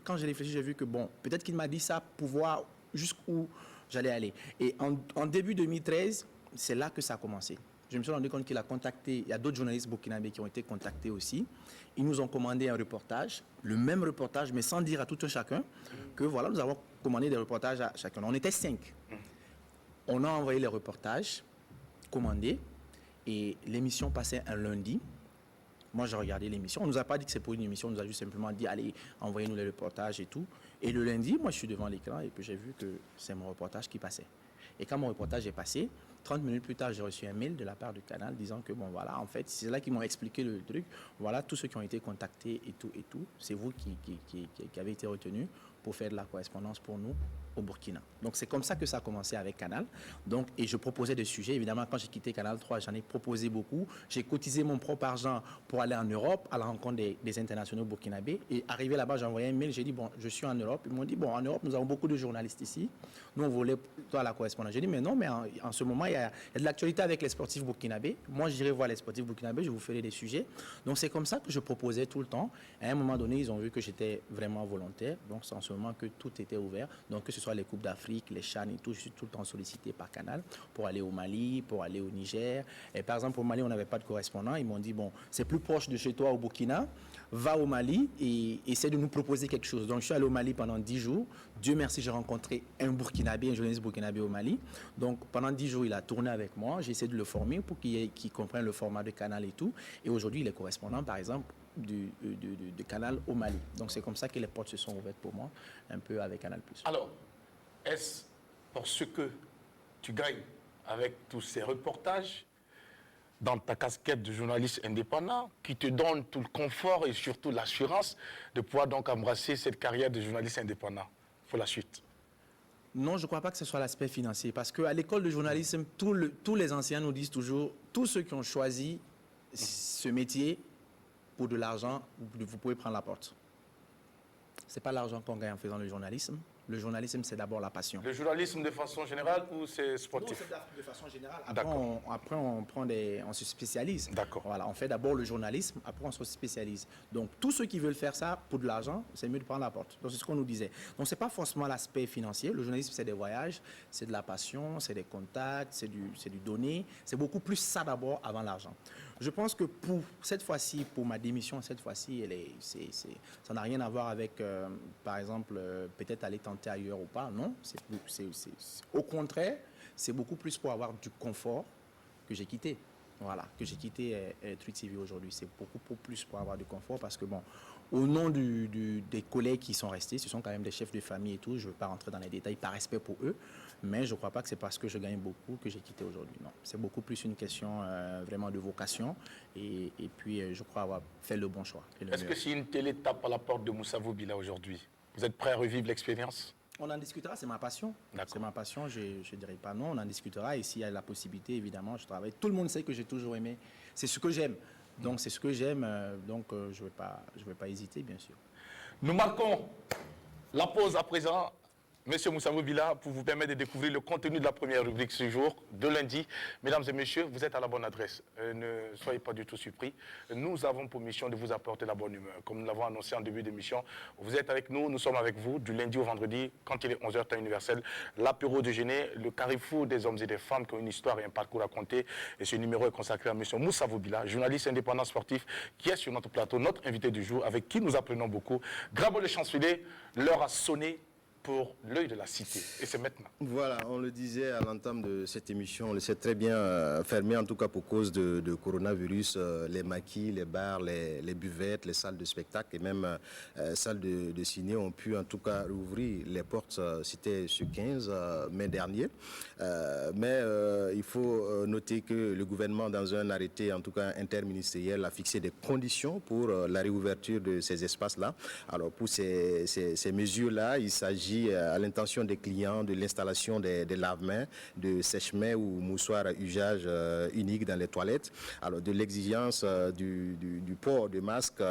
S4: quand j'ai réfléchi, j'ai vu que bon, peut-être qu'il m'a dit ça pour voir jusqu'où j'allais aller. Et en début 2013, c'est là que ça a commencé. Je me suis rendu compte qu'il a contacté, il y a d'autres journalistes burkinabés qui ont été contactés aussi. Ils nous ont commandé un reportage, le même reportage, mais sans dire à tout un chacun que voilà, nous avons commandé des reportages à chacun. On était 5. On a envoyé les reportages commandés et l'émission passait un lundi. Moi, j'ai regardé l'émission. On ne nous a pas dit que c'est pour une émission, on nous a juste simplement dit, allez, envoyez-nous les reportages et tout. Et le lundi, moi, je suis devant l'écran et puis j'ai vu que c'est mon reportage qui passait. Et quand mon reportage est passé, 30 minutes plus tard, j'ai reçu un mail de la part du canal disant que, bon, voilà, en fait, c'est là qu'ils m'ont expliqué le truc. Voilà, tous ceux qui ont été contactés et tout, c'est vous qui avez été retenus pour faire de la correspondance pour nous au Burkina. Donc c'est comme ça que ça a commencé avec Canal. Donc, et je proposais des sujets. Évidemment, quand j'ai quitté Canal 3, j'en ai proposé beaucoup. J'ai cotisé mon propre argent pour aller en Europe, à la rencontre des internationaux burkinabés. Et arrivé là-bas, j'ai envoyé un mail, j'ai dit, bon, je suis en Europe. Ils m'ont dit, bon, en Europe, nous avons beaucoup de journalistes ici. Nous, on voulait toi la correspondance. J'ai dit, mais non, mais en ce moment, il y a de l'actualité avec les sportifs burkinabés. Moi, j'irai voir les sportifs burkinabés, je vous ferai des sujets. Donc c'est comme ça que je proposais tout le temps. À un moment donné, ils ont vu que j'étais vraiment volontaire. Donc c'est en ce moment que tout était ouvert. Donc que ce soit les Coupes d'Afrique, les CHAN et tout, je suis tout le temps sollicité par Canal pour aller au Mali, pour aller au Niger. Et par exemple, au Mali, on n'avait pas de correspondant. Ils m'ont dit, bon, c'est plus proche de chez toi au Burkina, va au Mali et essaie de nous proposer quelque chose. Donc je suis allé au Mali pendant 10 jours. Dieu merci, j'ai rencontré un Burkinabé, un journaliste burkinabé au Mali. Donc pendant 10 jours, il a tourné avec moi. J'ai essayé de le former pour qu'il comprenne le format de Canal et tout. Et aujourd'hui, il est correspondant, par exemple, de Canal au Mali. Donc c'est comme ça que les portes se sont ouvertes pour moi, un peu avec Canal+.
S1: Alors, est-ce pour ce que tu gagnes avec tous ces reportages dans ta casquette de journaliste indépendant qui te donne tout le confort et surtout l'assurance de pouvoir donc embrasser cette carrière de journaliste indépendant pour la suite?
S4: Non, je ne crois pas que ce soit l'aspect financier. Parce qu'à l'école de journalisme, tous les anciens nous disent toujours, tous ceux qui ont choisi ce métier pour de l'argent, vous pouvez prendre la porte. Ce n'est pas l'argent qu'on gagne en faisant le journalisme. Le journalisme, c'est d'abord la passion.
S1: Le journalisme de façon générale ou c'est sportif?
S4: Non, c'est de façon générale. Après, on se spécialise.
S1: D'accord.
S4: Voilà, on fait d'abord le journalisme, après on se spécialise. Donc, tous ceux qui veulent faire ça pour de l'argent, c'est mieux de prendre la porte. Donc, c'est ce qu'on nous disait. Donc, ce n'est pas forcément l'aspect financier. Le journalisme, c'est des voyages, c'est de la passion, c'est des contacts, c'est du donné. C'est beaucoup plus ça d'abord avant l'argent. Je pense que pour cette fois-ci, pour ma démission, cette fois-ci, ça n'a rien à voir avec, par exemple, peut-être aller tenter ailleurs ou pas. Non, au contraire, c'est beaucoup plus pour avoir du confort que j'ai quitté. Voilà, que j'ai quitté Truth TV aujourd'hui. C'est beaucoup plus pour avoir du confort parce que, bon, au nom des collègues qui sont restés, ce sont quand même des chefs de famille et tout, je ne veux pas rentrer dans les détails par respect pour eux, mais je ne crois pas que c'est parce que je gagne beaucoup que j'ai quitté aujourd'hui. Non, c'est beaucoup plus une question vraiment de vocation et puis je crois avoir fait le bon choix.
S1: Est-ce que si une télé tape à la porte de Moussa Vobila aujourd'hui, vous êtes prêt à revivre l'expérience?
S4: On en discutera, c'est ma passion. C'est ma passion, je ne dirais pas non, on en discutera. Et s'il y a la possibilité, évidemment, je travaille. Tout le monde sait que j'ai toujours aimé. C'est ce que j'aime. Donc, c'est ce que j'aime. Donc, je ne vais pas hésiter, bien sûr.
S1: Nous marquons la pause à présent. Monsieur Moussa Vobila, pour vous permettre de découvrir le contenu de la première rubrique ce jour, de lundi. Mesdames et messieurs, vous êtes à la bonne adresse. Ne soyez pas du tout surpris. Nous avons pour mission de vous apporter la bonne humeur. Comme nous l'avons annoncé en début d'émission, vous êtes avec nous, nous sommes avec vous du lundi au vendredi, quand il est 11h temps universel. L'apéro déjeuner, le carrefour des hommes et des femmes qui ont une histoire et un parcours à raconter. Et ce numéro est consacré à monsieur Moussa Vobila, journaliste indépendant sportif, qui est sur notre plateau, notre invité du jour, avec qui nous apprenons beaucoup. Grabo le chancelier, l'heure a sonné pour l'œil de la cité. Et c'est maintenant.
S2: Voilà, on le disait à l'entame de cette émission, on le sait très bien, fermé en tout cas pour cause de coronavirus, les maquis, les bars, les buvettes, les salles de spectacle et même salles de ciné ont pu en tout cas rouvrir les portes, c'était ce 15 mai dernier. Mais il faut noter que le gouvernement, dans un arrêté en tout cas interministériel, a fixé des conditions pour la réouverture de ces espaces-là. Alors pour ces mesures-là, il s'agit à l'intention des clients de l'installation des lave-mains, de sèche-mains ou moussoirs à usage unique dans les toilettes. Alors de l'exigence du port de masque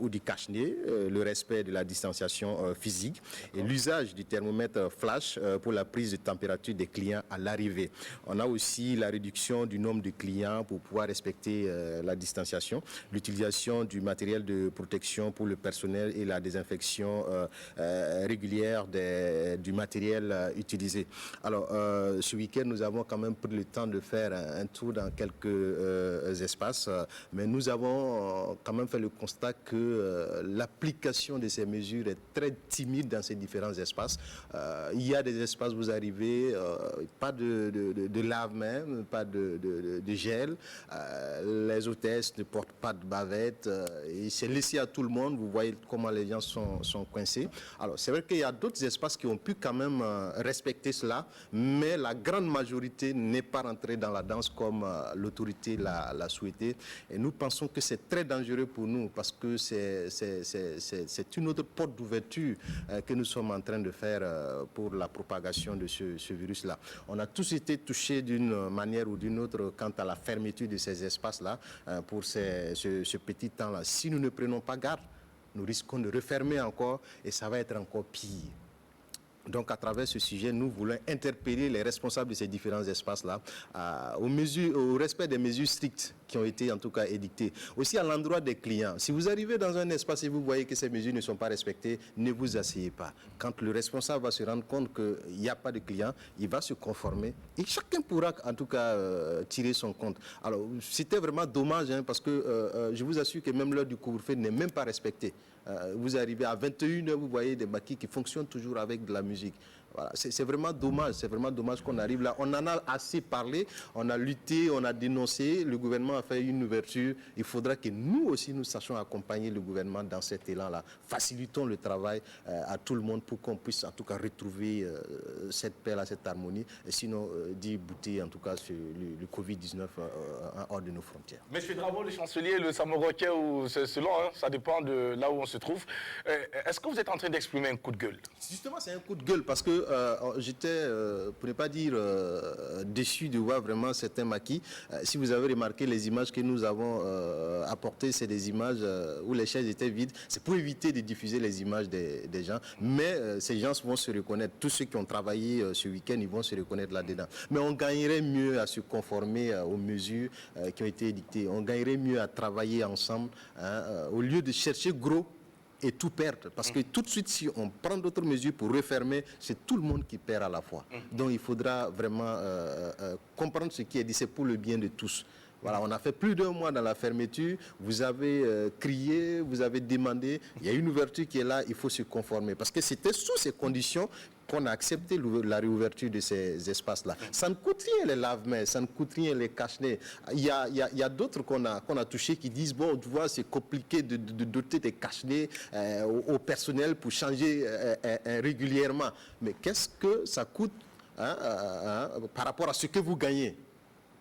S2: ou du cache-nez, le respect de la distanciation physique et l'usage du thermomètre flash pour la prise de température des clients à l'arrivée. On a aussi la réduction du nombre de clients pour pouvoir respecter la distanciation, l'utilisation du matériel de protection pour le personnel et la désinfection régulière du matériel utilisé. Alors, ce week-end, nous avons quand même pris le temps de faire un tour dans quelques espaces, mais nous avons quand même fait le constat que l'application de ces mesures est très timide dans ces différents espaces. Il y a des espaces où vous arrivez, pas de lave-mains, pas de gel, les hôtesses ne portent pas de bavette, et c'est laissé à tout le monde. Vous voyez comment les gens sont coincés. Alors, c'est vrai qu'il y a d'autres espaces espaces qui ont pu quand même respecter cela, mais la grande majorité n'est pas rentrée dans la danse comme l'autorité l'a souhaité. Et nous pensons que c'est très dangereux pour nous parce que c'est une autre porte d'ouverture que nous sommes en train de faire pour la propagation de ce virus-là. On a tous été touchés d'une manière ou d'une autre quant à la fermeture de ces espaces-là pour ce petit temps-là. Si nous ne prenons pas garde, nous risquons de refermer encore et ça va être encore pire. Donc, à travers ce sujet, nous voulons interpeller les responsables de ces différents espaces-là au respect des mesures strictes qui ont été en tout cas édictées. Aussi à l'endroit des clients. Si vous arrivez dans un espace et vous voyez que ces mesures ne sont pas respectées, ne vous asseyez pas. Quand le responsable va se rendre compte qu'il n'y a pas de clients, il va se conformer et chacun pourra en tout cas tirer son compte. Alors, c'était vraiment dommage parce que je vous assure que même l'heure du couvre-feu n'est même pas respectée. Vous arrivez à 21h, vous voyez des maquis qui fonctionnent toujours avec de la musique. Voilà. C'est vraiment dommage qu'on arrive là. On en a assez parlé, on a lutté, on a dénoncé, le gouvernement a fait une ouverture. Il faudra que nous aussi, nous sachions accompagner le gouvernement dans cet élan-là. Facilitons le travail à tout le monde pour qu'on puisse en tout cas retrouver cette paix-là, cette harmonie, et sinon d'y bouter en tout cas sur le Covid-19 hors de nos frontières.
S1: Monsieur Dravo, le chancelier, le Samoroquais, ou selon, ça dépend de là où on se trouve. Est-ce que vous êtes en train d'exprimer un coup de gueule?
S2: Justement, c'est un coup de gueule parce que j'étais, pour ne pas dire déçu de voir vraiment certains maquis. Si vous avez remarqué, les images que nous avons apportées, c'est des images où les chaises étaient vides. C'est pour éviter de diffuser les images des gens. Mais ces gens vont se reconnaître. Tous ceux qui ont travaillé ce week-end, ils vont se reconnaître là-dedans. Mais on gagnerait mieux à se conformer aux mesures qui ont été édictées. On gagnerait mieux à travailler ensemble au lieu de chercher gros et tout perdre. Parce que tout de suite, si on prend d'autres mesures pour refermer, c'est tout le monde qui perd à la fois. Donc il faudra vraiment comprendre ce qui est dit, c'est pour le bien de tous. Voilà, on a fait plus d'1 mois dans la fermeture, vous avez crié, vous avez demandé, il y a une ouverture qui est là, il faut se conformer. Parce que c'était sous ces conditions qu'on a accepté la réouverture de ces espaces-là. Ça ne coûte rien les lave-mains, ça ne coûte rien les cache-nez. Il y a d'autres qu'on a touchés qui disent, bon, tu vois, c'est compliqué de doter des cache-nez au personnel pour changer régulièrement. Mais qu'est-ce que ça coûte par rapport à ce que vous gagnez?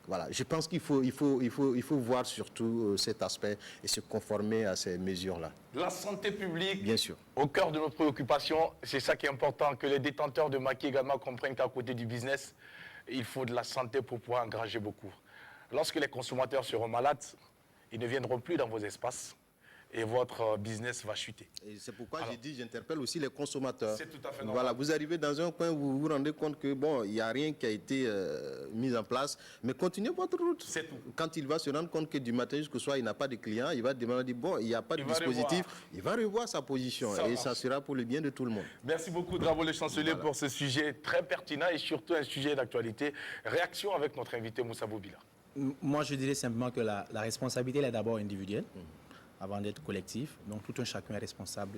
S2: Voilà, je pense qu'il faut voir surtout cet aspect et se conformer à ces mesures-là.
S1: La santé publique,
S2: bien sûr,
S1: au cœur de nos préoccupations, c'est ça qui est important, que les détenteurs de maquis également comprennent qu'à côté du business, il faut de la santé pour pouvoir engager beaucoup. Lorsque les consommateurs seront malades, ils ne viendront plus dans vos espaces et votre business va chuter.
S2: Et c'est pourquoi j'ai dit, j'interpelle aussi les consommateurs.
S1: C'est tout à fait normal.
S2: Voilà, vous arrivez dans un coin, vous vous rendez compte que bon, il n'y a rien qui a été mis en place, mais continuez votre route.
S1: C'est tout.
S2: Quand il va se rendre compte que du matin jusqu'au soir, il n'a pas de client, il va demander, bon, il n'y a pas de dispositif, il va revoir sa position et ça sera pour le bien de tout le monde.
S1: Merci beaucoup, Dravo le chancelier, pour ce sujet très pertinent et surtout un sujet d'actualité. Réaction avec notre invité Moussa Boubila.
S4: Moi, je dirais simplement que la responsabilité elle est d'abord individuelle. Avant d'être collectif. Donc tout un chacun est responsable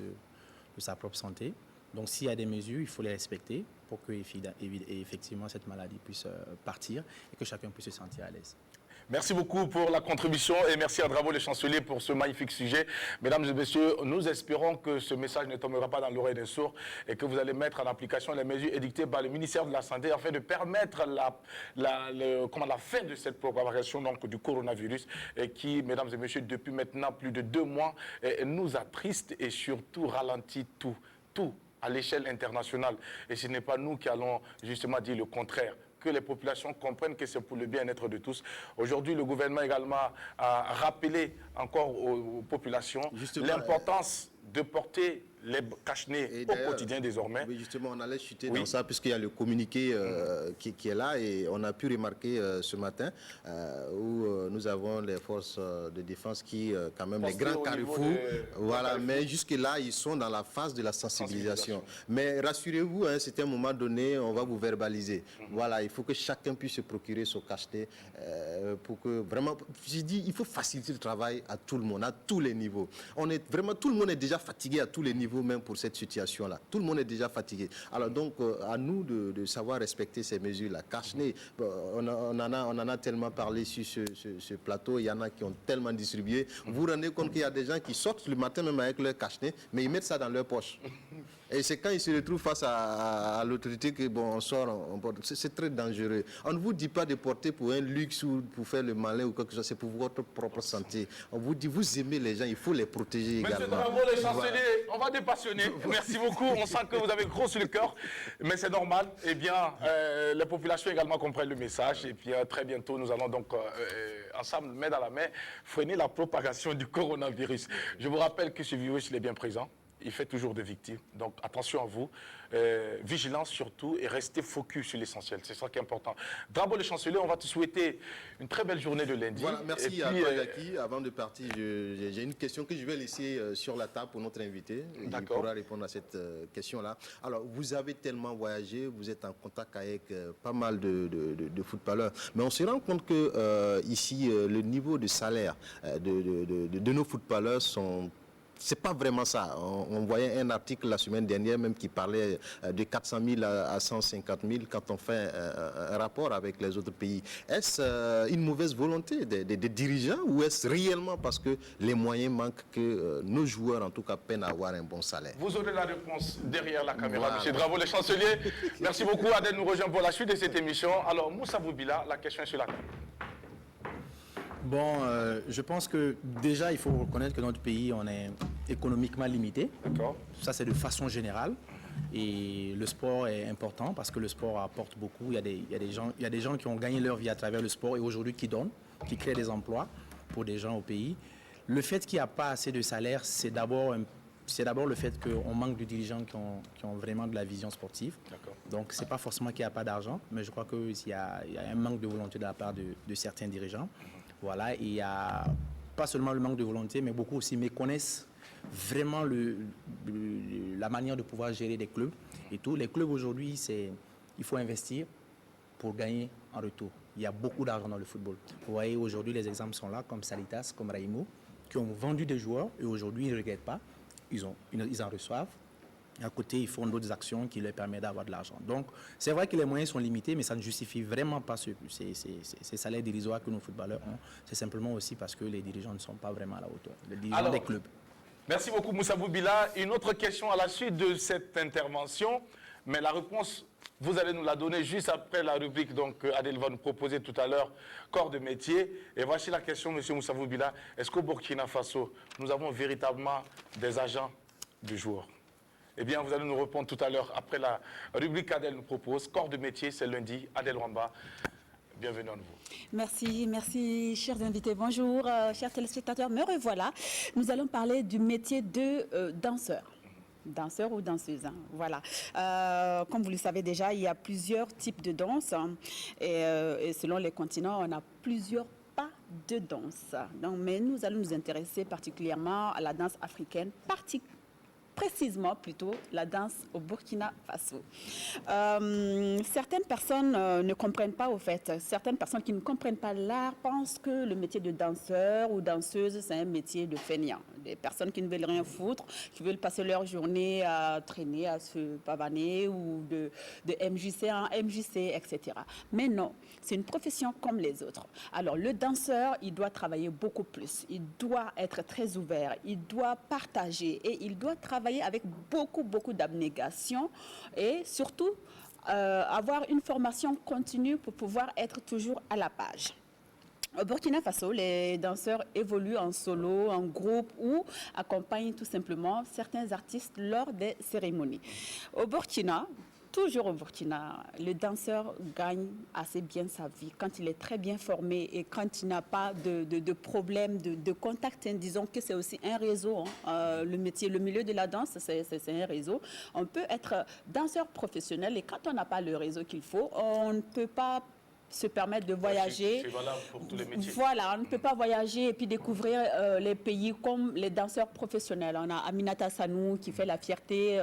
S4: de sa propre santé. Donc s'il y a des mesures, il faut les respecter pour que effectivement cette maladie puisse partir et que chacun puisse se sentir à l'aise.
S1: Merci beaucoup pour la contribution et merci à Dravo le chancelier pour ce magnifique sujet. Mesdames et messieurs, nous espérons que ce message ne tombera pas dans l'oreille des sourds et que vous allez mettre en application les mesures édictées par le ministère de la Santé afin de permettre la fin de cette propagation donc, du coronavirus et qui, mesdames et messieurs, depuis maintenant plus de 2 mois, nous attriste et surtout ralentit tout à l'échelle internationale. Et ce n'est pas nous qui allons justement dire le contraire. Que les populations comprennent que c'est pour le bien-être de tous. Aujourd'hui, le gouvernement également a rappelé encore aux populations l'importance de porter les cache-nez au quotidien désormais.
S2: Oui, justement, on allait chuter dans ça puisqu'il y a le communiqué qui est là et on a pu remarquer ce matin où nous avons les forces de défense qui, quand même, les grands carrefours, voilà, mais jusque-là, ils sont dans la phase de la sensibilisation. Mais rassurez-vous, à un certain moment donné, on va vous verbaliser. Voilà, il faut que chacun puisse se procurer son cache-nez pour que vraiment, j'ai dit, il faut faciliter le travail à tout le monde, à tous les niveaux. Tout le monde est déjà fatigué à tous les niveaux, même pour cette situation-là. Tout le monde est déjà fatigué. Alors donc, à nous de savoir respecter ces mesures-là. Cache-nez, on en a tellement parlé sur ce plateau, il y en a qui ont tellement distribué. Vous vous rendez compte qu'il y a des gens qui sortent le matin même avec leur cache-nez, mais ils mettent ça dans leur poche. Et c'est quand ils se retrouvent face à l'autorité que, bon, on sort, on porte. C'est très dangereux. On ne vous dit pas de porter pour un luxe ou pour faire le malin ou quoi que ce soit, c'est pour votre propre santé. On vous dit, vous aimez les gens, il faut les protéger
S1: Monsieur
S2: également.
S1: Drago, le chancelier, on va dépassionner. Merci beaucoup. On sent que vous avez gros sur le cœur, mais c'est normal. Eh bien, les populations également comprennent le message. Et puis, très bientôt, nous allons donc, ensemble, main dans la main, freiner la propagation du coronavirus. Je vous rappelle que ce virus, il est bien présent. Il fait toujours des victimes. Donc, attention à vous. Vigilance surtout et restez focus sur l'essentiel. C'est ça qui est important. Drago le chancelier, on va te souhaiter une très belle journée de lundi.
S2: Voilà, merci
S1: puis,
S2: à toi, Jackie. Avant de partir, j'ai une question que je vais laisser sur la table pour notre invité. Il pourra répondre à cette question-là. Alors, vous avez tellement voyagé, vous êtes en contact avec pas mal de footballeurs. Mais on se rend compte que ici, le niveau de salaire de nos footballeurs sont... C'est pas vraiment ça. On voyait un article la semaine dernière même qui parlait de 400 000 à 150 000 quand on fait un rapport avec les autres pays. Est-ce une mauvaise volonté des dirigeants ou est-ce réellement parce que les moyens manquent que nos joueurs en tout cas peinent à avoir un bon salaire?
S1: Vous aurez la réponse derrière la caméra,
S2: Voilà.
S1: Monsieur Drago le chancelier. Merci beaucoup Adèle nous rejoint pour la suite de cette émission. Alors Moussa Boubila, la question est sur la table.
S4: Bon, je pense que déjà, il faut reconnaître que notre pays, on est économiquement limité.
S1: D'accord.
S4: Ça, c'est de façon générale. Et le sport est important parce que le sport apporte beaucoup. Il y a des gens qui ont gagné leur vie à travers le sport et aujourd'hui qui donnent, qui créent des emplois pour des gens au pays. Le fait qu'il n'y a pas assez de salaire, c'est d'abord le fait qu'on manque de dirigeants qui ont vraiment de la vision sportive. Donc, ce n'est pas forcément qu'il n'y a pas d'argent, mais je crois qu'il y a un manque de volonté de la part de certains dirigeants. Voilà, et il n'y a pas seulement le manque de volonté, mais beaucoup aussi méconnaissent vraiment la manière de pouvoir gérer des clubs. Et tous les clubs aujourd'hui, il faut investir pour gagner en retour. Il y a beaucoup d'argent dans le football. Vous voyez, aujourd'hui, les exemples sont là, comme Salitas, comme Raimo, qui ont vendu des joueurs et aujourd'hui, ils ne regrettent pas. Ils en reçoivent. À côté, ils font d'autres actions qui leur permettent d'avoir de l'argent. Donc, c'est vrai que les moyens sont limités, mais ça ne justifie vraiment pas ces salaires dérisoires que nos footballeurs ont. C'est simplement aussi parce que les dirigeants ne sont pas vraiment à la hauteur. Les dirigeants des clubs.
S1: Merci beaucoup Moussa Boubila. Une autre question à la suite de cette intervention, mais la réponse, vous allez nous la donner juste après la rubrique. Donc, Adèle va nous proposer tout à l'heure corps de métier. Et voici la question, monsieur Moussa Boubila. Est-ce qu'au Burkina Faso, nous avons véritablement des agents du jour? Eh bien, vous allez nous répondre tout à l'heure après la rubrique qu'Adèle nous propose. Corps de métier, c'est lundi. Adèle Wamba, bienvenue à nouveau.
S3: Merci, chers invités. Bonjour, chers téléspectateurs. Me revoilà. Nous allons parler du métier de danseur. Danseur ou danseuse, hein, voilà. Comme vous le savez déjà, il y a plusieurs types de danse. Hein, et selon les continents, on a plusieurs pas de danse. Donc, mais nous allons nous intéresser particulièrement à la danse africaine, précisément plutôt la danse au Burkina Faso. Certaines personnes ne comprennent pas au fait, certaines personnes qui ne comprennent pas l'art pensent que le métier de danseur ou danseuse, c'est un métier de feignant. Des personnes qui ne veulent rien foutre, qui veulent passer leur journée à traîner, à se pavaner ou de MJC en MJC, etc. Mais non, c'est une profession comme les autres. Alors le danseur, il doit travailler beaucoup plus, il doit être très ouvert, il doit partager et il doit travailler avec beaucoup d'abnégation et surtout avoir une formation continue pour pouvoir être toujours à la page. Au Burkina Faso, les danseurs évoluent en solo, en groupe ou accompagnent tout simplement certains artistes lors des cérémonies. Au Burkina, toujours au Burkina, le danseur gagne assez bien sa vie quand il est très bien formé et quand il n'a pas de problème de contact. Hein, disons que c'est aussi un réseau. Hein. Le milieu de la danse, c'est un réseau. On peut être danseur professionnel et quand on n'a pas le réseau qu'il faut, on ne peut pas se permettre de voyager.
S1: C'est valable pour tous les métiers.
S3: Voilà, on ne peut pas voyager et puis découvrir les pays comme les danseurs professionnels. On a Aminata Sanou qui fait la fierté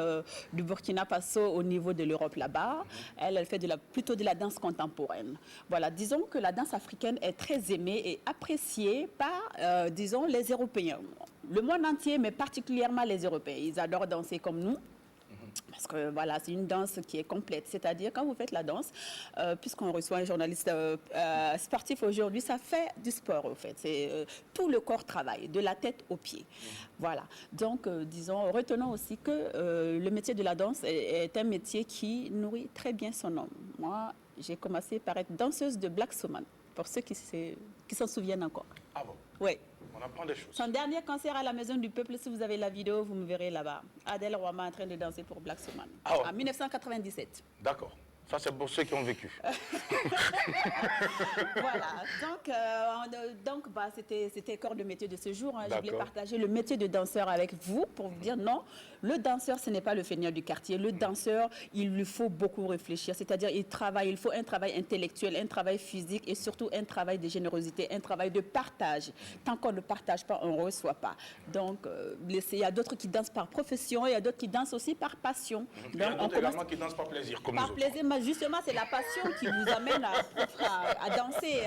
S3: du Burkina Faso au niveau de l'Europe là-bas. Elle fait plutôt de la danse contemporaine. Voilà, disons que la danse africaine est très aimée et appréciée par, disons, les Européens. Le monde entier, mais particulièrement les Européens. Ils adorent danser comme nous. Parce que voilà, c'est une danse qui est complète. C'est-à-dire, quand vous faites la danse, puisqu'on reçoit un journaliste sportif aujourd'hui, ça fait du sport, au fait. C'est tout le corps travaille, de la tête aux pieds. Voilà. Donc, disons, retenons aussi que le métier de la danse est un métier qui nourrit très bien son homme. Moi, j'ai commencé par être danseuse de Black Soman, pour ceux qui s'en souviennent encore.
S1: Ah bon?
S3: Oui.
S1: On apprend des choses.
S3: Son dernier concert à la Maison du Peuple, si vous avez la vidéo, vous me verrez là-bas. Adèle Rwama en train de danser pour Black Soman.
S1: Ah ouais.
S3: En 1997.
S1: D'accord. Ça, c'est pour ceux qui ont vécu.
S3: Voilà. Donc c'était corps de métier de ce jour. Hein. Je voulais
S1: D'accord.
S3: partager le métier de danseur avec vous pour vous dire non, le danseur, ce n'est pas le feignant du quartier. Le danseur, il lui faut beaucoup réfléchir. C'est-à-dire, il faut un travail intellectuel, un travail physique et surtout un travail de générosité, un travail de partage. Tant qu'on ne partage pas, on ne reçoit pas. Donc, il y a d'autres qui dansent par profession, il y a d'autres qui dansent aussi par passion.
S1: Il y a d'autres également qui dansent par plaisir, comme nous
S3: par
S1: autres.
S3: plaisir, mais justement, c'est la passion qui vous amène à danser,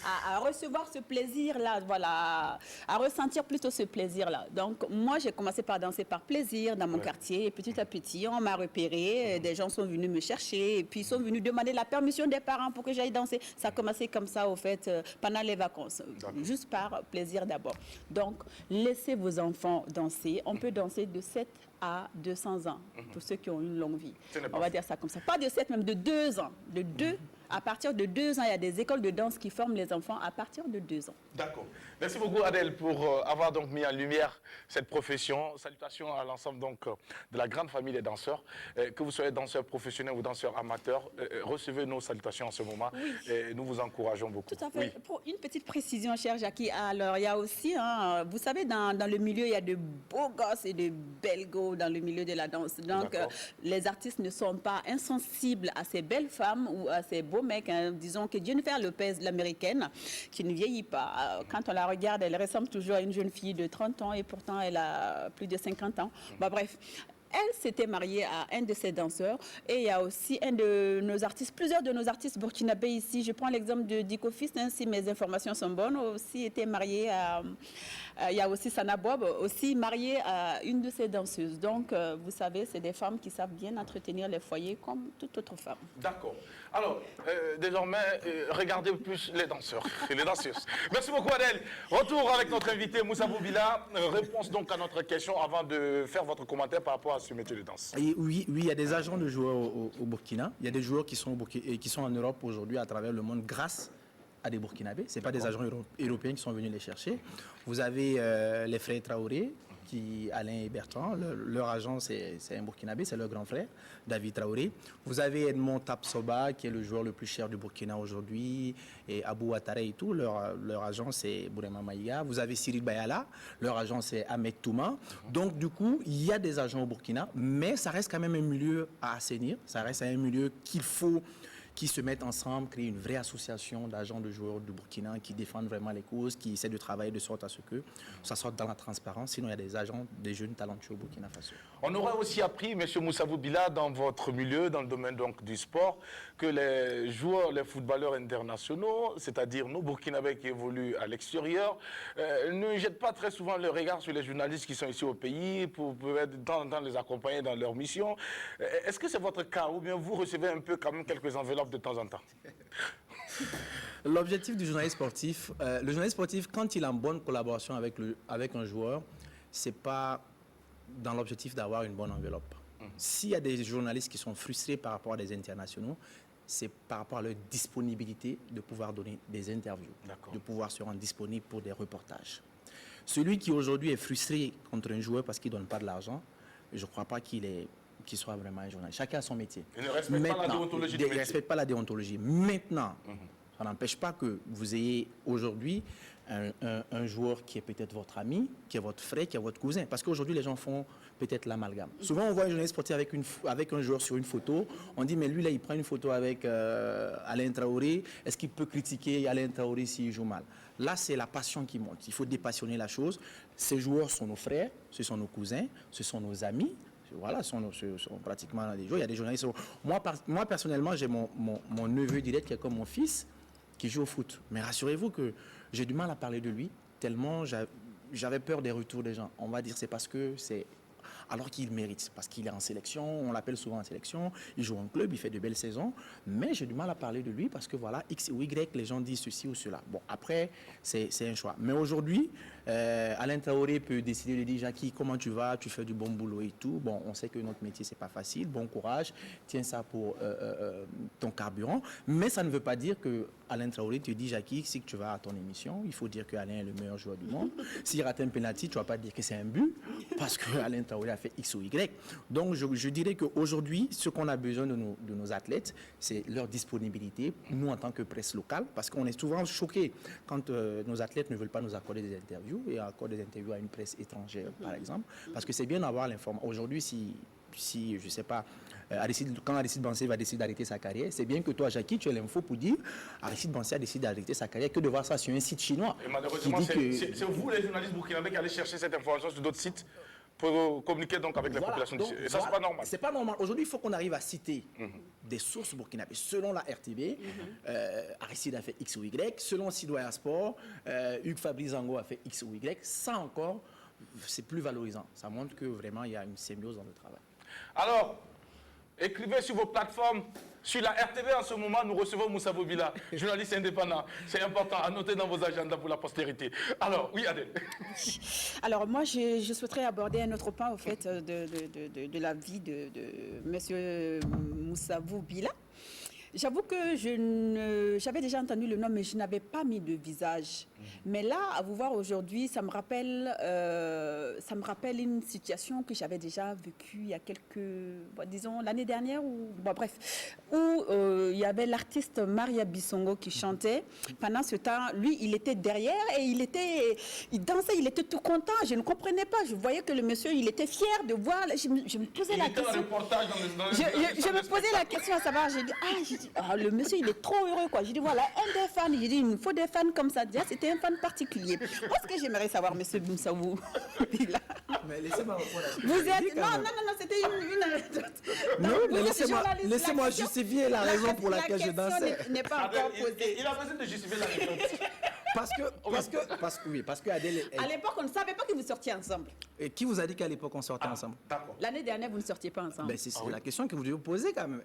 S3: à recevoir ce plaisir-là, voilà, à ressentir plutôt ce plaisir-là. Donc, moi, j'ai commencé par danser par plaisir dans mon quartier, et petit à petit, on m'a repéré, des gens sont venus me chercher, et puis ils sont venus demander la permission des parents pour que j'aille danser. Ça a commencé comme ça, au fait, pendant les vacances, juste par plaisir d'abord. Donc, laissez vos enfants danser. On peut danser de 7 à 200 ans, pour ceux qui ont une longue vie. On va dire ça comme ça. Pas de 7, même de 2 ans. De 2, à partir de 2 ans, il y a des écoles de danse qui forment les enfants à partir de 2 ans.
S1: D'accord. Merci beaucoup, Adèle, pour avoir donc mis en lumière cette profession. Salutations à l'ensemble donc de la grande famille des danseurs. Que vous soyez danseur professionnel ou danseur amateur, recevez nos salutations en ce moment et nous vous encourageons beaucoup.
S3: Tout à fait. Pour une petite précision, cher Jackie, alors il y a aussi, vous savez, dans le milieu, il y a de beaux gosses et de belles go dans le milieu de la danse. Donc, les artistes ne sont pas insensibles à ces belles femmes ou à ces beaux mecs. Hein. Disons que Jennifer Lopez, l'américaine, qui ne vieillit pas. Quand on la regarde, elle ressemble toujours à une jeune fille de 30 ans et pourtant elle a plus de 50 ans. Bah, bref. Elle s'était mariée à un de ses danseurs et il y a aussi un de nos artistes, plusieurs de nos artistes burkinabés ici. Je prends l'exemple de Diko Fist, hein, si mes informations sont bonnes, aussi était marié à... il y a aussi Sana Bob, aussi mariée à une de ses danseuses. Donc, vous savez, c'est des femmes qui savent bien entretenir les foyers comme toute autre femme.
S1: D'accord. Alors, désormais, regardez plus les danseurs et les danseuses. Merci beaucoup, Adèle. Retour avec notre invité, Moussa Boubila. Réponse donc à notre question avant de faire votre commentaire par rapport à ce métier de danse.
S4: Et oui, il y a des agents de joueurs au Burkina. Il y a des joueurs qui sont en Europe aujourd'hui à travers le monde grâce à des Burkinabés. Ce n'est pas des agents européens qui sont venus les chercher. Vous avez les frères Traoré, Alain et Bertrand, leur agent c'est un Burkinabé, c'est leur grand frère, David Traoré. Vous avez Edmond Tapsoba, qui est le joueur le plus cher du Burkina aujourd'hui, et Abou Ouattara et tout, leur agent c'est Bourema Maïga. Vous avez Cyril Bayala, leur agent c'est Ahmed Touma. Donc du coup, il y a des agents au Burkina, mais ça reste quand même un milieu à assainir, ça reste un milieu qu'il faut qui se mettent ensemble, créer une vraie association d'agents de joueurs du Burkina qui défendent vraiment les causes, qui essaient de travailler de sorte à ce que ça sorte dans la transparence. Sinon, il y a des agents, des jeunes talentueux au Burkina Faso.
S1: On aurait aussi appris, M. Moussa Boubila, dans votre milieu, dans le domaine donc, du sport, que les joueurs, les footballeurs internationaux, c'est-à-dire nos Burkinabés qui évoluent à l'extérieur, ne jettent pas très souvent le regard sur les journalistes qui sont ici au pays pour de temps en temps les accompagner dans leur mission. Est-ce que c'est votre cas ou bien vous recevez un peu quand même quelques enveloppes de temps en temps?
S4: L'objectif du journaliste sportif, le journaliste sportif, quand il est en bonne collaboration avec un joueur, c'est pas dans l'objectif d'avoir une bonne enveloppe. S'il y a des journalistes qui sont frustrés par rapport à des internationaux, c'est par rapport à leur disponibilité de pouvoir donner des interviews, de pouvoir se rendre disponible pour des reportages. Celui qui aujourd'hui est frustré contre un joueur parce qu'il ne donne pas de l'argent, je ne crois pas qu'il soit vraiment un journaliste. Chacun a son métier.
S1: Il ne respecte pas la déontologie du métier.
S4: Il ne respecte pas la déontologie. Maintenant, ça n'empêche pas que vous ayez aujourd'hui un joueur qui est peut-être votre ami, qui est votre frère, qui est votre cousin. Parce qu'aujourd'hui, les gens font peut-être l'amalgame. Souvent, on voit un journaliste sportif avec un joueur sur une photo. On dit, mais lui, là, il prend une photo avec Alain Traoré. Est-ce qu'il peut critiquer Alain Traoré s'il joue mal? Là, c'est la passion qui monte. Il faut dépassionner la chose. Ces joueurs sont nos frères, ce sont nos cousins, ce sont nos amis. Voilà, ce sont pratiquement des joueurs. Il y a des journalistes. Moi personnellement, j'ai mon neveu direct qui est comme mon fils, qui joue au foot. Mais rassurez-vous que j'ai du mal à parler de lui, tellement j'avais peur des retours des gens. On va dire c'est parce que c'est... alors qu'il mérite, parce qu'il est en sélection, on l'appelle souvent en sélection, il joue en club, il fait de belles saisons, mais j'ai du mal à parler de lui parce que voilà, X ou Y, les gens disent ceci ou cela. Bon, après, c'est un choix. Mais aujourd'hui, Alain Traoré peut décider de dire, Jackie, comment tu vas, tu fais du bon boulot et tout. Bon, on sait que notre métier, c'est pas facile, bon courage, tiens ça pour ton carburant, mais ça ne veut pas dire que Alain Traoré te dit, Jackie, si tu vas à ton émission, il faut dire que Alain est le meilleur joueur du monde. S'il rate un penalty, tu ne vas pas dire que c'est un but, parce que Alain Traoré a fait X ou Y. Donc, je dirais qu'aujourd'hui, ce qu'on a besoin de nos athlètes, c'est leur disponibilité, nous en tant que presse locale, parce qu'on est souvent choqués quand nos athlètes ne veulent pas nous accorder des interviews, et accorder des interviews à une presse étrangère, par exemple, parce que c'est bien d'avoir l'information. Aujourd'hui, si je ne sais pas, quand Aristide Bansé va décider d'arrêter sa carrière, c'est bien que toi, Jackie, tu aies l'info pour dire Aristide Bansé a décidé d'arrêter sa carrière, que de voir ça sur un site chinois.
S1: Et malheureusement, c'est vous, les journalistes burkinabés, qui allez chercher cette information sur d'autres sites pour communiquer donc avec les populations d'ici. Et ça, c'est pas normal.
S4: C'est pas normal. Aujourd'hui, il faut qu'on arrive à citer des sources burkinabées. Selon la RTB, Aristide a fait X ou Y. Selon Sidoya Sport, Hugues Fabrice Zango a fait X ou Y. Ça encore, c'est plus valorisant. Ça montre que vraiment, il y a une symbiose dans le travail.
S1: Alors, écrivez sur vos plateformes. Sur la RTV, en ce moment, nous recevons Moussa Bobila, journaliste indépendant. C'est important à noter dans vos agendas pour la postérité. Alors, oui, Adèle.
S3: Alors, moi, je souhaiterais aborder un autre point, au fait, de la vie de M. Moussa Bobila. J'avoue que j'avais déjà entendu le nom, mais je n'avais pas mis de visage. Mais là, à vous voir aujourd'hui, ça me rappelle une situation que j'avais déjà vécue il y a disons, l'année dernière, où il y avait l'artiste Maria Bissongo qui chantait. Pendant ce temps, lui, il était derrière et il dansait, il était tout content. Je ne comprenais pas. Je voyais que le monsieur, il était fier de voir. Je me posais la question. Je me posais la question à savoir, j'ai dit, le monsieur, il est trop heureux, quoi. J'ai dit, voilà, un des fans. J'ai dit, il nous faut des fans comme ça. Déjà, c'était un fan particulier. Moi, ce que j'aimerais savoir, monsieur Moussawou,
S4: mais laissez-moi répondre.
S3: Vous êtes... Non, c'était une anecdote.
S4: Non, mais laissez-moi justifier la raison pour laquelle je dansais.
S3: La question n'est pas encore posée.
S1: Il a besoin de justifier l'anecdote.
S4: Parce que Adèle...
S3: À l'époque, on ne savait pas que vous sortiez ensemble.
S4: Et qui vous a dit qu'à l'époque, on sortait ensemble?
S1: D'accord.
S3: L'année dernière, vous ne sortiez pas ensemble.
S4: Ben, c'est la question que vous devez vous poser quand même.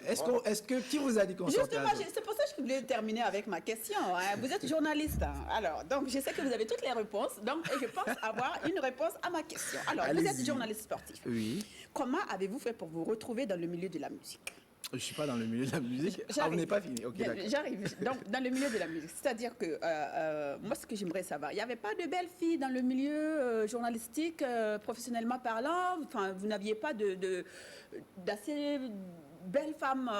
S4: Qui vous a dit qu'on sortait ensemble?
S3: Justement, c'est pour ça que je voulais terminer avec ma question. Hein. Vous êtes journaliste. Hein. Alors, donc, je sais que vous avez toutes les réponses. Donc, je pense avoir une réponse à ma question. Alors, vous êtes journaliste sportif.
S4: Oui.
S3: Comment avez-vous fait pour vous retrouver dans le milieu de la musique?
S4: Je ne suis pas dans le milieu de la musique. Vous n'avez pas fini. Ok, d'accord.
S3: J'arrive. Donc, dans le milieu de la musique. C'est-à-dire que, moi, ce que j'aimerais savoir, il n'y avait pas de belles filles dans le milieu journalistique, professionnellement parlant. Enfin, vous n'aviez pas d'assez belles femmes.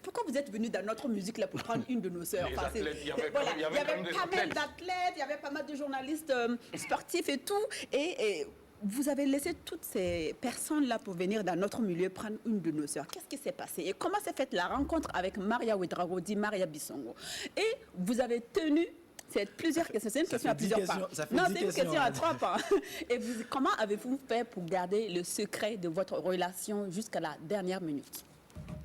S3: Pourquoi vous êtes venu dans notre musique là pour prendre une de nos sœurs?
S1: Enfin, il y avait
S3: pas mal d'athlètes, il y avait pas mal de journalistes sportifs et tout. Et vous avez laissé toutes ces personnes-là pour venir dans notre milieu prendre une de nos sœurs. Qu'est-ce qui s'est passé? Et comment s'est faite la rencontre avec Maria Ouedraogo, dit Maria Bissongo? Et vous avez tenu... C'est plusieurs questions. C'est une question à plusieurs parts. Non, c'est une question à 3 parts. Et comment avez-vous fait pour garder le secret de votre relation jusqu'à la dernière minute?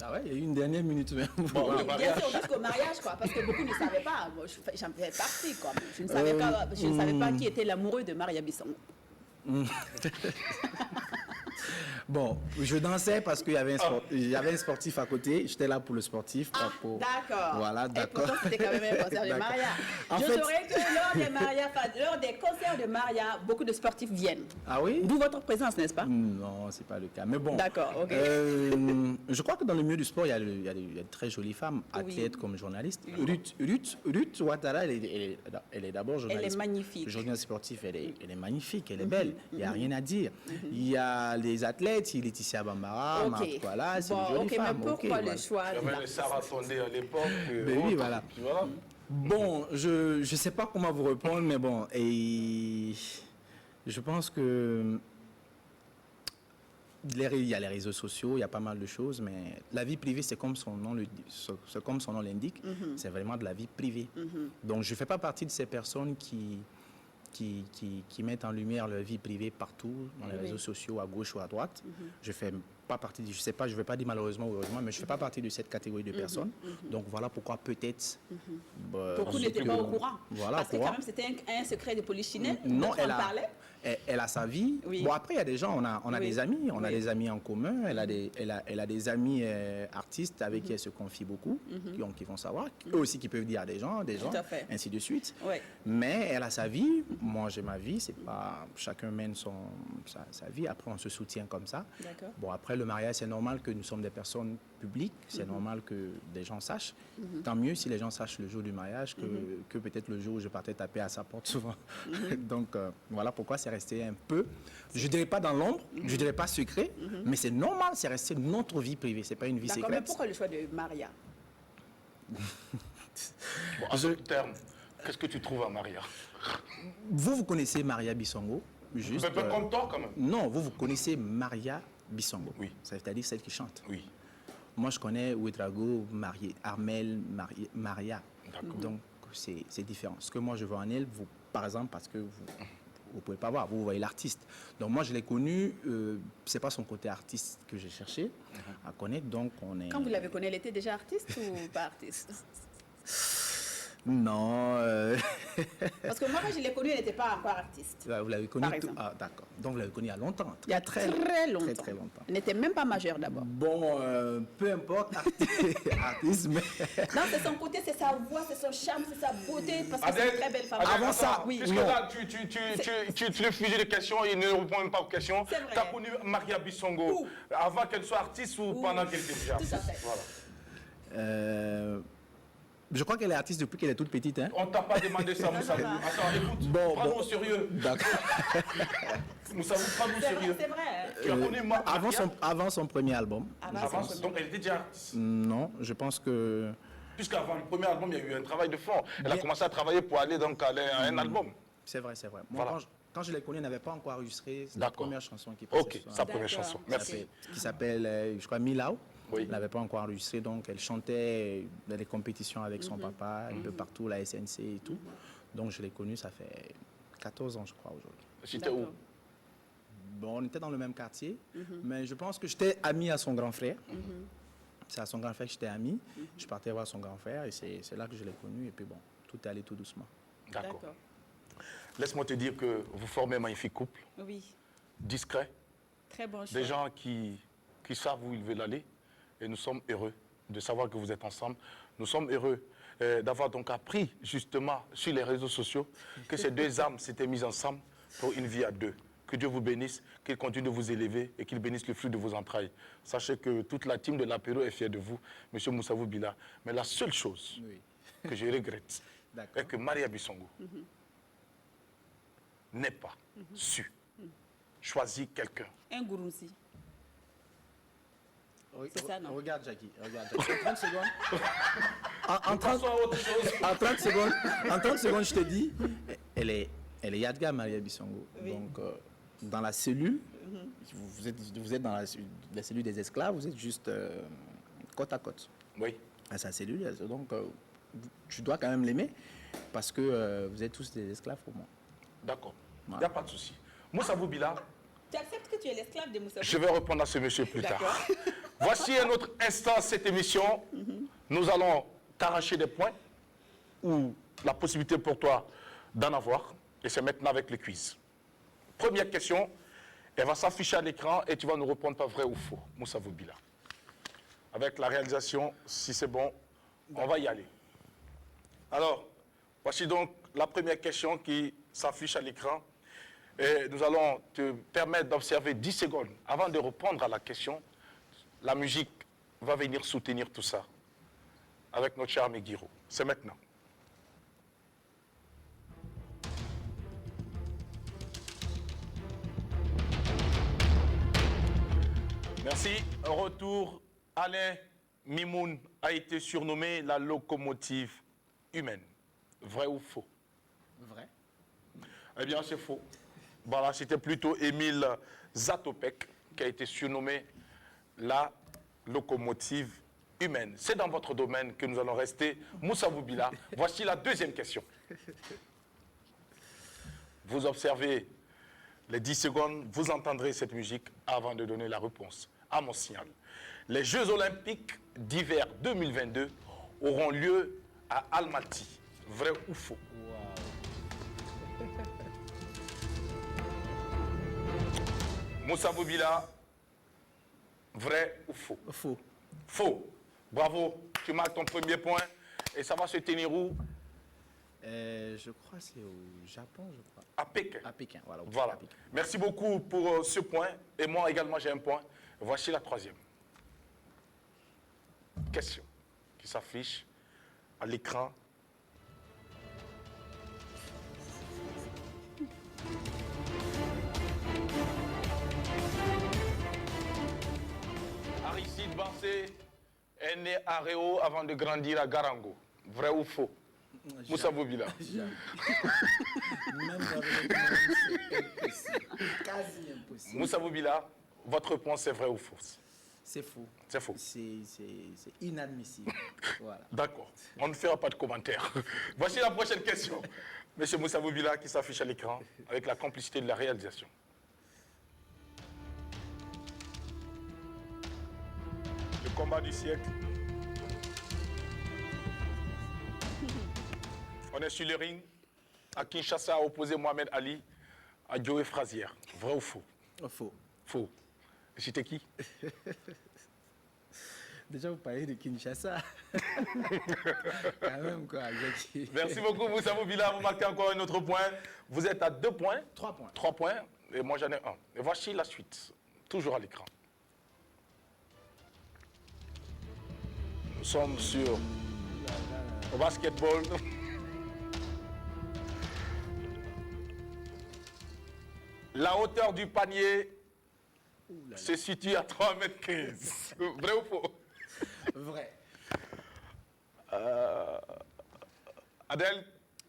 S4: Ah ouais, il y a eu une dernière minute même.
S1: Bon,
S3: bien sûr, jusqu'au mariage, quoi, parce que beaucoup ne savaient pas. Moi, j'en faisais partie, quoi. Je ne savais pas qui était l'amoureux de Maria Bissongo.
S4: Bon, je dansais parce qu'il y avait un sportif à côté. J'étais là pour le sportif.
S3: D'accord.
S4: Voilà, d'accord.
S3: Et pourtant, c'était quand même un concert de Maria. Je saurais que lors des concerts de Maria, beaucoup de sportifs viennent.
S4: Ah oui?
S3: D'où votre présence, n'est-ce pas?
S4: Non, c'est pas le cas. Mais bon.
S3: D'accord, ok.
S4: Je crois que dans le milieu du sport, il y a de très jolies femmes, athlètes comme journalistes. Ruth Ouattara, elle est d'abord journaliste.
S3: Elle est magnifique.
S4: Journaliste sportif, elle est magnifique, elle est belle. Il n'y a rien à dire. Il y a les athlètes, Laetitia Bambara, Marc Koala, c'est une jolie femme.
S3: Mais pourquoi le choix?
S1: Il y avait les Sarah Sondé à l'époque.
S4: Oui, voilà. Bon, je ne sais pas comment vous répondre, mais bon, et je pense que il y a les réseaux sociaux, il y a pas mal de choses, mais la vie privée, c'est comme son nom l'indique, c'est vraiment de la vie privée. Donc, je ne fais pas partie de ces personnes qui mettent en lumière leur vie privée partout, dans les réseaux sociaux, à gauche ou à droite. Je fais pas partie, je sais pas, je ne vais pas dire malheureusement ou heureusement, mais je ne fais pas partie de cette catégorie de personnes. Donc voilà pourquoi peut-être...
S3: Beaucoup n'étaient pas au courant.
S4: Voilà,
S3: Parce que quand même, c'était un secret de Polichinelle.
S4: Non,
S3: on parlait.
S4: elle a sa vie.
S3: Oui.
S4: Bon, après, il y a des gens, on a
S3: Oui.
S4: des amis, on a
S3: Oui.
S4: des amis en commun. Elle a des amis artistes avec qui elle se confie beaucoup, qui vont savoir. Eux aussi qui peuvent dire à des gens,
S3: Tout à fait.
S4: ainsi de suite.
S3: Oui.
S4: Mais elle a sa vie, moi j'ai ma vie, c'est pas... Chacun mène sa vie, après on se soutient comme ça.
S3: D'accord.
S4: Bon, après le mariage, c'est normal que nous sommes des personnes publiques, c'est normal que des gens sachent. Tant mieux si les gens sachent le jour du mariage que peut-être le jour où je partais taper à sa porte souvent. Donc voilà pourquoi c'est resté un peu, je dirais pas dans l'ombre, je dirais pas secret, mais c'est normal, c'est resté notre vie privée, c'est pas une vie
S3: D'accord, mais
S4: secrète.
S3: pourquoi le choix de Maria?
S1: Bon, en d'autres termes, qu'est-ce que tu trouves à Maria?
S4: Vous connaissez Maria Bissongo, juste...
S1: Mais comme toi, quand même.
S4: Non, vous connaissez Maria Bissongo.
S1: Oui.
S4: C'est-à-dire celle qui chante.
S1: Oui.
S4: Moi, je connais Ouedraogo, Armel, Maria.
S1: D'accord.
S4: Donc, c'est différent. Ce que moi, je vois en elle, vous, par exemple, parce que vous ne pouvez pas voir, vous voyez l'artiste. Donc, moi, je l'ai connue, ce n'est pas son côté artiste que j'ai cherché à connaître, donc on est...
S3: Quand vous l'avez connue, elle était déjà artiste ou pas artiste?
S4: Non.
S3: Parce que moi, quand je l'ai connue, elle n'était pas encore artiste.
S4: Vous l'avez connue...
S3: Par exemple.
S4: Ah, d'accord. Donc, vous l'avez connue il y a longtemps.
S3: Il y a très longtemps.
S4: Très, très longtemps.
S3: Elle n'était même pas majeure d'abord.
S4: Bon, peu importe, artiste, mais...
S3: Non, c'est son côté, c'est sa voix, c'est son charme, c'est sa beauté, parce que c'est
S1: Adèle,
S3: une très belle femme.
S1: Adèle,
S4: Avant
S1: attends,
S4: ça,
S3: oui.
S1: puisque
S4: non.
S1: là, tu le fusil de questions, il ne répond même pas aux questions.
S3: C'est vrai.
S1: Tu as connu Maria Bissongo
S3: Où?
S1: avant qu'elle soit artiste ou pendant qu'elle était déjà
S3: Tout à
S1: artiste?
S3: fait.
S4: Euh, je crois qu'elle est artiste depuis qu'elle est toute petite. Hein?
S1: On ne t'a pas demandé ça, Moussa.
S3: ça va.
S1: Attends, écoute,
S4: Bon,
S1: prends-nous
S4: bon.
S1: au sérieux.
S4: D'accord.
S1: Moussa, prends-nous au
S3: C'est
S1: sérieux.
S3: vrai, c'est vrai.
S1: Tu as connu Maria
S4: Avant son premier album.
S1: Avant, donc elle était déjà artiste.
S4: Non, je pense que...
S1: Puisqu'avant le premier album, il y a eu un travail de fond. Elle a commencé à travailler pour aller donc à un album.
S4: C'est vrai, c'est vrai.
S1: Voilà.
S4: Moi, quand je l'ai connue, elle n'avait pas encore enregistré la
S1: D'accord.
S4: première chanson qui passait.
S1: Ok,
S4: sur-
S1: sa première
S3: D'accord.
S1: chanson. Merci.
S4: qui s'appelle, je crois, Milao.
S1: Oui.
S4: Elle n'avait pas encore enregistré, donc elle chantait dans des compétitions avec son papa, un peu partout, la SNC et tout. Donc je l'ai connue, ça fait 14 ans, je crois, aujourd'hui.
S1: C'était où?
S3: D'accord.
S4: Bon, on était dans le même quartier, mais je pense que j'étais ami à son grand frère. C'est à son grand frère que j'étais ami. Je partais voir son grand frère et c'est là que je l'ai connu. Et puis bon, tout est allé tout doucement.
S1: D'accord.
S3: D'accord.
S1: Laisse-moi te dire que vous formez un magnifique couple,
S3: Oui,
S1: discret,
S3: très bon choix.
S1: des gens qui savent où ils veulent aller. Et nous sommes heureux de savoir que vous êtes ensemble. Nous sommes heureux d'avoir donc appris justement sur les réseaux sociaux que ces deux âmes s'étaient mises ensemble pour une vie à deux. Que Dieu vous bénisse, qu'il continue de vous élever et qu'il bénisse le flux de vos entrailles. Sachez que toute la team de l'apéro est fière de vous, M. Moussavou Bila. Mais la seule chose que je regrette
S4: D'accord.
S1: est que Maria Bissongo n'ait pas su choisir quelqu'un.
S3: Un Gourounsi. C'est ça, non?
S4: Regarde, Jackie. Regarde, Jackie. En 30 secondes. En 30,
S1: Passons à autre chose.
S4: en 30 secondes, je te dis, elle est Yadga Maria Bissongo.
S3: Oui.
S4: Donc, dans la cellule, vous êtes dans la cellule des esclaves, vous êtes juste côte à côte
S1: Oui.
S4: à sa cellule. Donc, tu dois quand même l'aimer parce que vous êtes tous des esclaves pour moi.
S1: D'accord. Il n'y
S4: Voilà.
S1: a pas de souci. Moussavou Bila,
S3: Tu acceptes que tu es l'esclave de Moussa?
S1: je vais répondre à ce monsieur plus tard.
S3: D'accord.
S1: Voici un autre instant de cette émission. Nous allons t'arracher des points ou la possibilité pour toi d'en avoir. Et c'est maintenant avec le quiz. Première question, elle va s'afficher à l'écran et tu vas nous répondre pas vrai ou faux. Moussavou Bila. Avec la réalisation, si c'est bon, on va y aller. Alors, voici donc la première question qui s'affiche à l'écran. Et nous allons te permettre d'observer 10 secondes avant de répondre à la question. La musique va venir soutenir tout ça avec notre cher Megiro. C'est maintenant. Merci. Retour. Alain Mimoun a été surnommé la locomotive humaine. Vrai ou faux?
S4: Vrai.
S1: Eh bien, c'est faux. Voilà, c'était plutôt Émile Zatopek qui a été surnommé la locomotive humaine. C'est dans votre domaine que nous allons rester. Moussavou Bila, voici la deuxième question. Vous observez les 10 secondes, vous entendrez cette musique avant de donner la réponse. à mon signal. Les Jeux Olympiques d'hiver 2022 auront lieu à Almaty. Vrai ou faux? Moussa Boubila, vrai ou faux?
S4: Faux.
S1: Faux. Bravo, tu marques ton premier point. Et ça va se tenir où?
S4: Je crois que c'est au Japon, je crois.
S1: À Pékin.
S4: À Pékin, voilà.
S1: Voilà.
S4: À Pékin.
S1: Merci beaucoup pour ce point. Et moi également, j'ai un point. Voici la troisième question qui s'affiche à l'écran. Aristide Bansé est né à Réau avant de grandir à Garango. Vrai ou faux? Moussa Boubila.
S4: Même avec le monde, c'est impossible. Quasi impossible.
S1: Moussa Boubila, votre réponse est vraie ou fausse?
S4: C'est faux.
S1: C'est faux.
S4: C'est inadmissible. Voilà.
S1: D'accord. On ne fera pas de commentaires. Voici la prochaine question. Monsieur Moussa Boubila qui s'affiche à l'écran avec la complicité de la réalisation. Le combat du siècle. On est sur le ring. À Kinshasa, opposé Mohamed Ali à Joe Frazier. Vrai ou faux?
S4: Faux.
S1: Faux. Et c'était qui?
S4: Déjà, vous parlez de Kinshasa. Quand même, quoi.
S1: Merci beaucoup, Moussa Boubila. Vous marquez encore un autre point. Vous êtes à 2 points.
S4: 3 points.
S1: 3 points. Et moi, j'en ai 1. Et voici la suite. Toujours à l'écran. Nous sommes sur le basketball. La hauteur du panier se situe à 3,15 m. Vrai ou faux?
S4: Vrai.
S1: Adèle,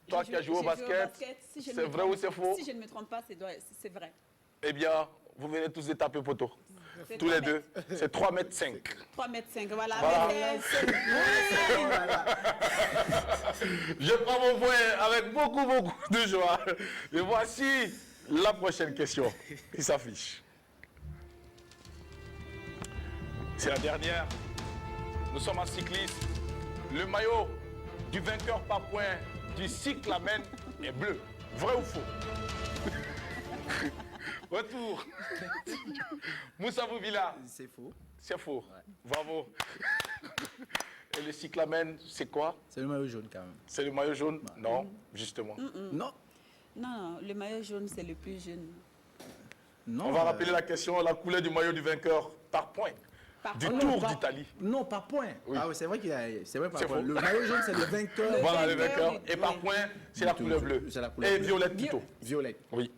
S1: toi qui as joué au basket, c'est vrai ou c'est faux?
S3: Si je ne me trompe pas, c'est vrai.
S1: Eh bien, vous venez tous de taper poteau.
S3: C'est
S1: Tous
S3: 3
S1: les deux.
S3: mètres.
S1: C'est 3,5 m.
S3: 3,5 m, voilà.
S1: Voilà.
S3: Mais
S1: Je prends mon point avec beaucoup de joie. Et voici la prochaine question qui s'affiche. C'est la dernière. Nous sommes en cyclisme. Le maillot du vainqueur par point du cyclamen est bleu. Vrai ou faux? Retour. Moussa Boubila.
S4: C'est faux.
S1: C'est faux. Bravo. Et le cyclamen, c'est quoi?
S4: C'est le maillot jaune, quand même.
S1: C'est le maillot jaune? Non, justement.
S4: Non.
S3: non, le maillot jaune, c'est le plus jeune.
S4: Non.
S1: On va rappeler la question, la couleur du maillot du vainqueur par point.
S3: Par
S1: Du
S3: point.
S1: Tour
S4: par-
S1: d'Italie.
S4: Non, par point.
S1: Oui.
S4: Ah oui, c'est vrai qu'il y a. C'est vrai par
S1: C'est
S4: point.
S1: faux.
S4: Le maillot jaune, c'est le vainqueur.
S1: Voilà le
S3: vainqueur
S1: vainqueur.
S3: du-
S1: Et par
S3: oui.
S1: point, c'est la
S4: Du
S1: couleur
S4: Tour.
S1: bleue.
S4: C'est la couleur
S1: Et
S4: bleue.
S1: violette plutôt.
S4: Violet.
S1: Oui,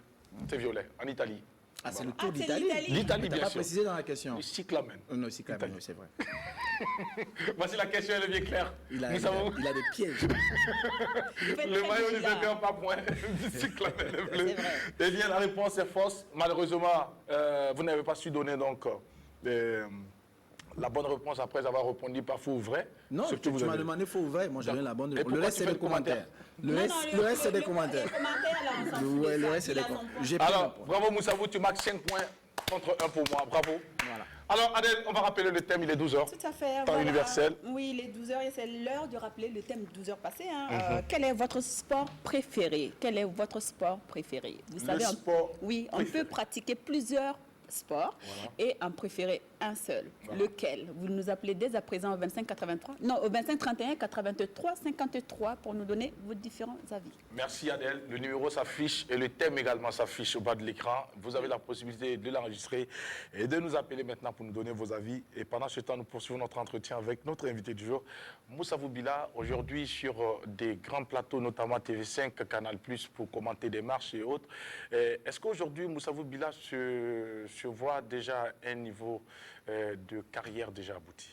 S1: c'est violet, en Italie.
S4: Ah, c'est le
S3: Ah,
S4: Tour
S3: c'est
S4: d'Italie.
S3: l'Italie.
S1: L'Italie,
S4: T'as
S1: bien
S4: pas
S1: sûr.
S4: précisé dans la question.
S1: Le cyclamen.
S4: Non, c'est quand même,
S1: Italie.
S4: oui, c'est vrai.
S1: Voici la question, elle est bien claire.
S4: Il a,
S1: Nous
S4: il a-
S1: savons
S4: il a des pièges.
S3: Il fait
S1: le
S3: très
S1: maillot du
S3: vigilant.
S1: vainqueur par point du cyclamen bleu.
S3: C'est vrai.
S1: Eh bien, la réponse est fausse. Malheureusement, vous n'avez pas su donner donc la bonne réponse après avoir répondu par faux ou vrai.
S4: Non,
S1: Ce que
S4: tu
S1: vous
S4: m'as
S1: avez-
S4: demandé faux ou vrai. Moi, j'ai donné la bonne
S1: Et
S4: réponse. Le
S1: pourquoi
S4: reste,
S1: tu
S4: c'est
S1: fais
S4: des
S1: le commentaire?
S4: commentaires. Le
S3: Non,
S4: reste,
S3: non,
S4: le reste, c'est des
S3: Les
S4: commentaires.
S3: commentaires, là, on s'en fout.
S4: Ouais,
S3: de
S4: le
S3: ça.
S4: reste, c'est
S3: Il
S4: des
S3: a son
S4: commentaires.
S3: point.
S4: J'ai pris
S1: Alors,
S4: le point.
S1: bravo Moussavou, tu marques 5 points contre 1 pour moi. Bravo.
S4: Voilà.
S1: Alors, Adèle, on va rappeler le thème, il est 12h.
S3: Tout à fait.
S1: Temps universel.
S3: Oui, les 12 heures, et c'est l'heure de rappeler le thème 12 heures passées. Hein. Quel est votre sport préféré? Quel est votre sport préféré? Vous savez,
S1: sport
S3: oui, on
S1: préféré.
S3: peut pratiquer plusieurs sports et en préférer un seul. Lequel? Vous nous appelez dès à présent au 25 83, non, au 25 31 83 53 pour nous donner vos différents avis.
S1: Merci Adèle. Le numéro s'affiche et le thème également s'affiche au bas de l'écran. Vous avez la possibilité de l'enregistrer et de nous appeler maintenant pour nous donner vos avis. Et pendant ce temps, nous poursuivons notre entretien avec notre invité du jour, Moussa Boubila, aujourd'hui sur des grands plateaux, notamment TV5, Canal+, pour commenter des marches et autres. Est-ce qu'aujourd'hui, Moussa Boubila se voit déjà à un niveau de carrière déjà abouti?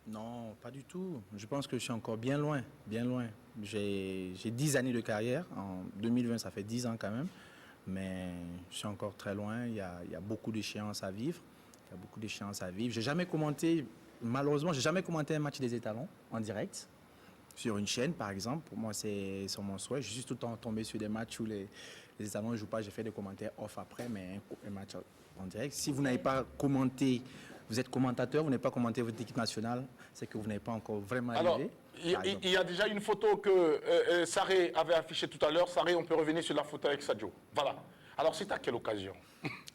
S4: Non, pas du tout. Je pense que je suis encore bien loin, bien loin. J'ai 10 années de carrière. En 2020, ça fait 10 ans quand même. Mais je suis encore très loin. Il y a beaucoup d'échéances à vivre. Il y a beaucoup d'échéances à vivre. J'ai jamais commenté, malheureusement, j'ai jamais commenté un match des étalons en direct. sur une chaîne, par exemple. Pour moi, c'est mon souhait. Je suis tout le temps tombé sur des matchs où les États-Unis ne jouent pas. J'ai fait des commentaires off après, mais un match en direct. Si vous n'avez pas commenté, vous êtes commentateur, vous n'avez pas commenté votre équipe nationale, c'est que vous n'avez pas encore vraiment
S1: Alors,
S4: arrivé.
S1: il y a déjà une photo que Saré avait affichée tout à l'heure. Saré, on peut revenir sur la photo avec Sadio. Voilà. Alors, c'est à quelle occasion?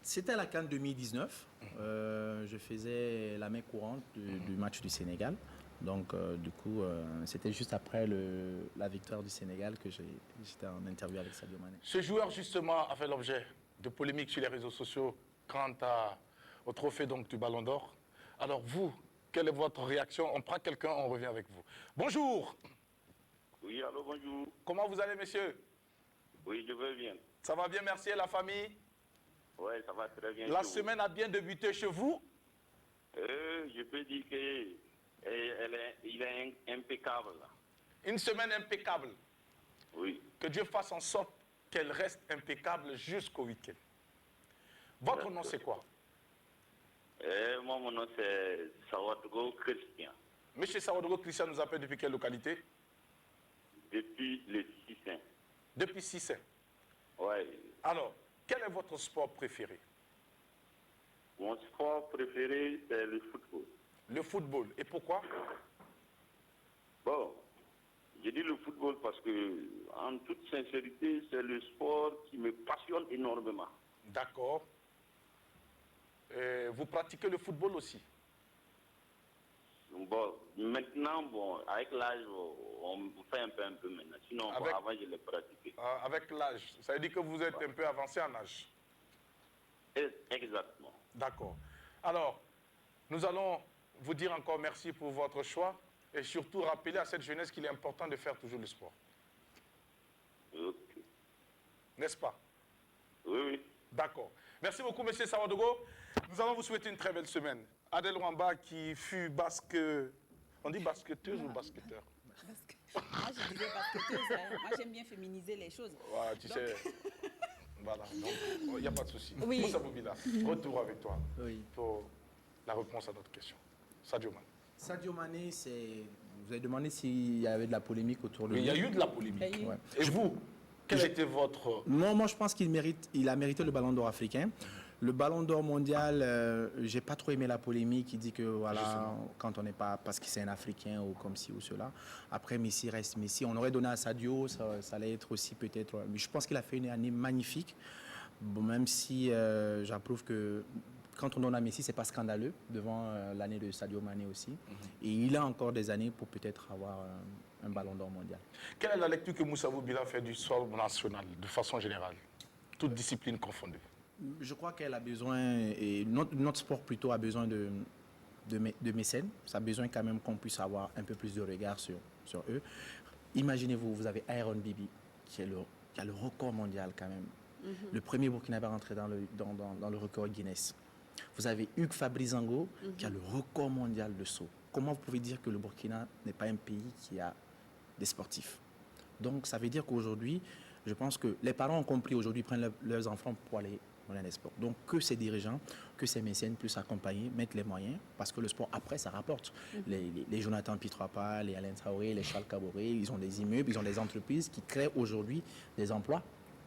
S4: C'était à la CAN 2019. Je faisais la main courante du match du Sénégal. Donc, du coup, c'était juste après la victoire du Sénégal que j'étais en interview avec Sadio Mané.
S1: Ce joueur, justement, a fait l'objet de polémiques sur les réseaux sociaux quant au trophée donc, du Ballon d'Or. Alors, vous, quelle est votre réaction? On prend quelqu'un, on revient avec vous. Bonjour.
S5: Oui, allô, bonjour.
S1: Comment vous allez, messieurs?
S5: Oui, je vais bien.
S1: Ça va bien, merci, et la famille?
S5: Oui, ça va très bien.
S1: La semaine a bien débuté chez vous?
S5: Je peux dire qu'il est impeccable. Là.
S1: Une semaine impeccable.
S5: Oui.
S1: Que Dieu fasse en sorte qu'elle reste impeccable jusqu'au week-end. Votre nom, c'est quoi?
S5: Moi, mon nom, c'est Sawadogo Christian.
S1: Monsieur Sawadogo Christian nous appelle depuis quelle localité?
S5: Depuis le 6
S1: Depuis Sissé.
S5: Oui.
S1: Alors, quel est votre sport préféré?
S5: Mon sport préféré, c'est le football.
S1: Le football. Et pourquoi?
S5: Bon, je dis le football parce que, en toute sincérité, c'est le sport qui me passionne énormément.
S1: D'accord. Vous pratiquez le football aussi?
S5: Bon, maintenant, bon, avec l'âge, on fait un peu maintenant. Sinon,
S1: Avec-
S5: bon, avant, je l'ai pratiqué.
S1: Avec l'âge. Ça veut dire que vous êtes un peu avancé en âge.
S5: Exactement.
S1: D'accord. Alors, nous allons vous dire encore merci pour votre choix et surtout rappeler à cette jeunesse qu'il est important de faire toujours le sport.
S5: Ok.
S1: N'est-ce pas?
S5: Oui, oui.
S1: D'accord. Merci beaucoup, monsieur Sawadogo. Nous allons vous souhaiter une très belle semaine. Adèle Wamba, qui fut basque... On dit basketteuse ou basketteur?
S3: Moi, je disais basketteuse. Hein. Moi, j'aime bien féminiser les choses.
S1: Ouais, tu sais... Voilà, donc il n'y a pas de souci.
S3: Oui.
S1: Moussa Boubila, retour avec toi
S4: Oui.
S1: pour la réponse à notre question. Sadio Mané.
S4: Sadio Mané, vous avez demandé s'il y avait de la polémique autour de lui.
S1: Il y a eu de la polémique.
S3: Il y a eu-
S4: Ouais.
S1: Et vous, quel a été votre...
S4: Non, moi je pense qu'il a mérité le ballon d'or africain. Le ballon d'or mondial, j'ai pas trop aimé la polémique qui dit que voilà,
S1: Justement.
S4: quand on n'est pas parce que c'est un Africain ou comme ci ou cela. Après Messi reste Messi. On aurait donné à Sadio, ça allait être aussi peut-être. Mais je pense qu'il a fait une année magnifique. Bon, même si j'approuve que quand on donne à Messi, c'est pas scandaleux devant l'année de Sadio Mané aussi. Et il a encore des années pour peut-être avoir un ballon d'or mondial.
S1: Quelle est la lecture que Moussa Boubila fait du sport national, de façon générale, toute discipline confondue?
S4: Je crois qu'elle a besoin, et notre sport plutôt a besoin de mécènes. Ça a besoin quand même qu'on puisse avoir un peu plus de regard sur eux. Imaginez-vous, vous avez Aaron Bibi, qui a le record mondial quand même. Le premier Burkinabé à rentrer dans le record Guinness. Vous avez Hugues Fabrizango, qui a le record mondial de saut. Comment vous pouvez dire que le Burkina n'est pas un pays qui a des sportifs? Donc ça veut dire qu'aujourd'hui, je pense que les parents ont compris aujourd'hui, prennent leurs enfants pour aller dans les sports. Donc que ces dirigeants, que ces mécènes puissent accompagner, mettre les moyens, parce que le sport, après, ça rapporte. Les Jonathan Pitroapa, les Alain Traoré, les Charles Caboret, ils ont des immeubles, ils ont des entreprises qui créent aujourd'hui des emplois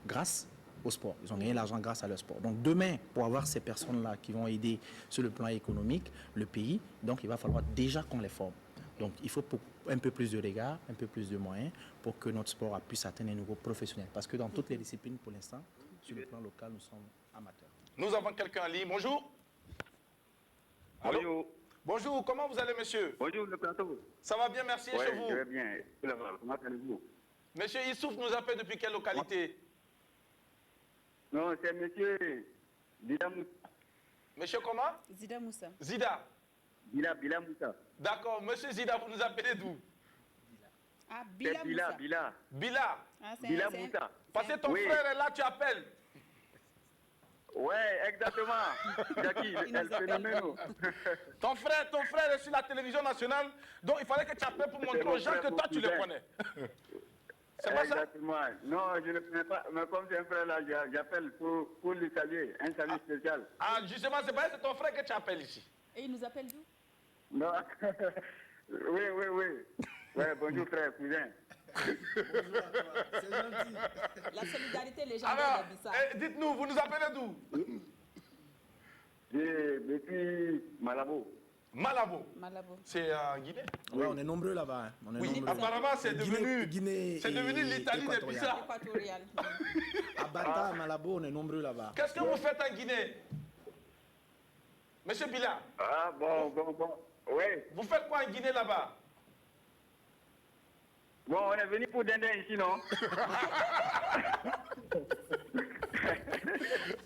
S4: grâce au sport. Ils ont gagné l'argent grâce à leur sport. Donc demain, pour avoir ces personnes-là qui vont aider sur le plan économique, le pays, donc il va falloir déjà qu'on les forme. Donc il faut un peu plus de regard, un peu plus de moyens pour que notre sport puisse atteindre un niveau professionnel. Parce que dans toutes les disciplines, pour l'instant, sur le plan local, nous sommes amateurs.
S1: Nous avons quelqu'un en ligne. Bonjour. Allô?
S5: Bonjour.
S1: Bonjour, comment vous allez, monsieur?
S5: Bonjour, le plateau.
S1: Ça va bien, merci, et
S5: Oui,
S1: chez vous?
S5: je vais bien. Comment allez-vous?
S1: Monsieur Issouf nous appelle depuis quelle localité?
S5: Non, c'est monsieur Bilam
S1: Monsieur comment?
S3: Zida Moussa.
S1: Zida.
S5: Moussa.
S1: D'accord, monsieur Zida, vous nous appelez d'où?
S3: Ah,
S5: C'est
S3: Bila Moussa.
S5: Bila.
S1: Bila.
S3: Ah, c'est
S5: Bila
S3: c'est
S5: Moussa.
S1: Parce que ton
S5: Oui.
S1: frère est là, tu appelles.
S5: Ouais, exactement. Jackie,
S3: Il nous
S5: El
S3: appelle.
S5: Phénoméno.
S1: Ton frère est sur la télévision nationale, donc il fallait que tu appelles pour montrer
S5: mon
S1: aux gens
S5: frère,
S1: que
S5: mon
S1: toi tu le
S5: cousin.
S1: connais. C'est pas ça?
S5: Exactement. Non, je ne connais pas. Mais comme c'est un frère là, j'appelle pour le saluer. Un salut spécial.
S1: Ah, justement, c'est ton frère que tu appelles ici.
S3: Et il nous appelle d'où?
S5: Non. Oui.
S6: Ouais, bonjour frère, cousin.
S4: Bonjour à toi, c'est gentil.
S3: La solidarité légendaire
S1: Alors,
S3: de Bissa.
S1: dites-nous, vous nous appelez d'où?
S6: Depuis Malabo.
S1: Malabo.
S3: Malabo.
S1: C'est en Guinée?
S4: Ouais, on est nombreux là-bas. Hein. On est
S1: Oui,
S4: nombreux.
S1: apparemment, c'est devenu l'Italie des
S4: équatoriale.
S1: Bissa.
S3: Équatorial.
S4: À Bata, à Malabo, on est nombreux là-bas.
S1: Qu'est-ce que vous faites en Guinée? Monsieur Bila,
S6: Ah, bon. Oui.
S1: vous faites quoi en Guinée là-bas?
S6: Bon, on est venu pour Dindin ici, non?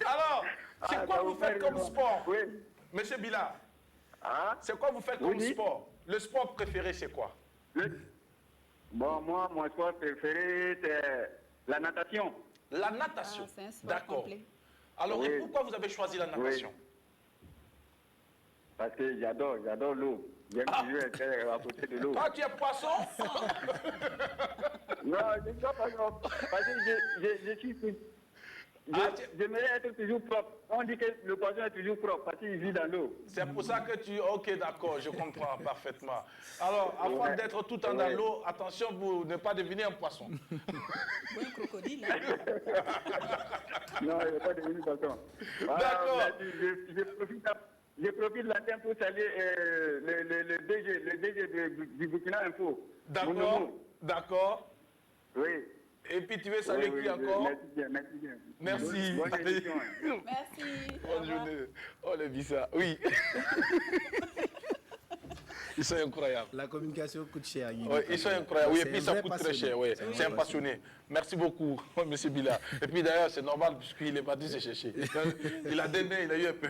S1: Alors, c'est quoi vous faites comme sport?
S6: Oui.
S1: Monsieur Bila,
S6: Ah,
S1: c'est quoi vous faites comme
S6: Oui.
S1: sport? Le sport préféré, c'est quoi?
S6: Bon, moi, mon sport préféré, c'est la natation.
S1: La natation.
S3: Ah, c'est un sport
S1: D'accord.
S3: complet.
S1: Alors,
S6: Oui.
S1: et pourquoi vous avez choisi la natation?
S6: Parce que j'adore l'eau. J'aime toujours être à côté de l'eau.
S1: Toi, tu es poisson?
S6: Non, je ne suis pas poisson. Parce que je suis... J'aimerais être toujours propre. On dit que le poisson est toujours propre parce qu'il vit dans l'eau.
S1: C'est pour ça que tu... Ok, d'accord, je comprends parfaitement. Alors, avant
S6: Ouais.
S1: d'être tout le temps dans l'eau, attention pour ne pas devenir un poisson.
S3: Ou un crocodile. Hein.
S6: Non, il n'est pas devenu poisson. Voilà,
S1: D'accord.
S6: merci. Je profite de l'antenne pour saluer le DG du Burkina Info.
S1: D'accord,
S6: Mounoumou.
S1: d'accord.
S6: Oui.
S1: Et puis tu veux saluer
S6: Oui,
S1: qui encore?
S6: Merci bien.
S1: Merci.
S6: Bonne
S1: Allez.
S6: émission, hein.
S3: Merci. Au
S1: Bonne
S3: revoir.
S1: journée. Oh, les Bissa. Oui. Ils sont incroyables.
S4: La communication coûte cher. à Guinée.
S1: Ouais, ils sont incroyables. Oui, et
S4: C'est
S1: puis
S4: un
S1: ça
S4: vrai
S1: coûte très
S4: passionné.
S1: cher. Oui.
S4: C'est un
S1: C'est un
S4: vrai
S1: passionné. Merci beaucoup, monsieur Bila. Et puis d'ailleurs, c'est normal puisqu'il est parti se chercher. Il a donné, il a eu un peu.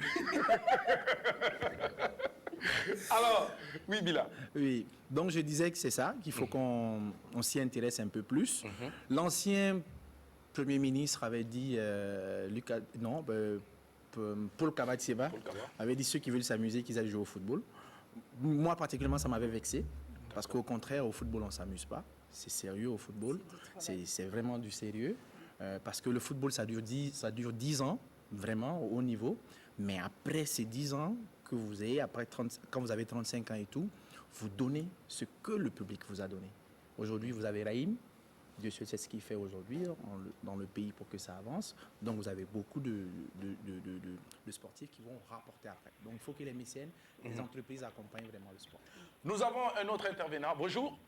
S1: Alors, oui, Bila.
S4: Oui, donc je disais que c'est ça, qu'il faut qu'on s'y intéresse un peu plus. L'ancien Premier ministre avait dit, Paul Kavatseba avait dit ceux qui veulent s'amuser, qu'ils aillent jouer au football. Moi, particulièrement, ça m'avait vexé, parce qu'au contraire, au football, on ne s'amuse pas. C'est sérieux au football, c'est vraiment du sérieux, parce que le football, ça dure 10 ans, vraiment, au haut niveau. Mais après ces 10 ans que vous ayez, quand vous avez 35 ans et tout, vous donnez ce que le public vous a donné. Aujourd'hui, vous avez Raïm. Dieu sait ce qu'il fait aujourd'hui dans le pays pour que ça avance. Donc, vous avez beaucoup de sportifs qui vont rapporter après. Donc, il faut que les mécènes, les entreprises accompagnent vraiment le sport.
S1: Nous avons un autre intervenant. Bonjour.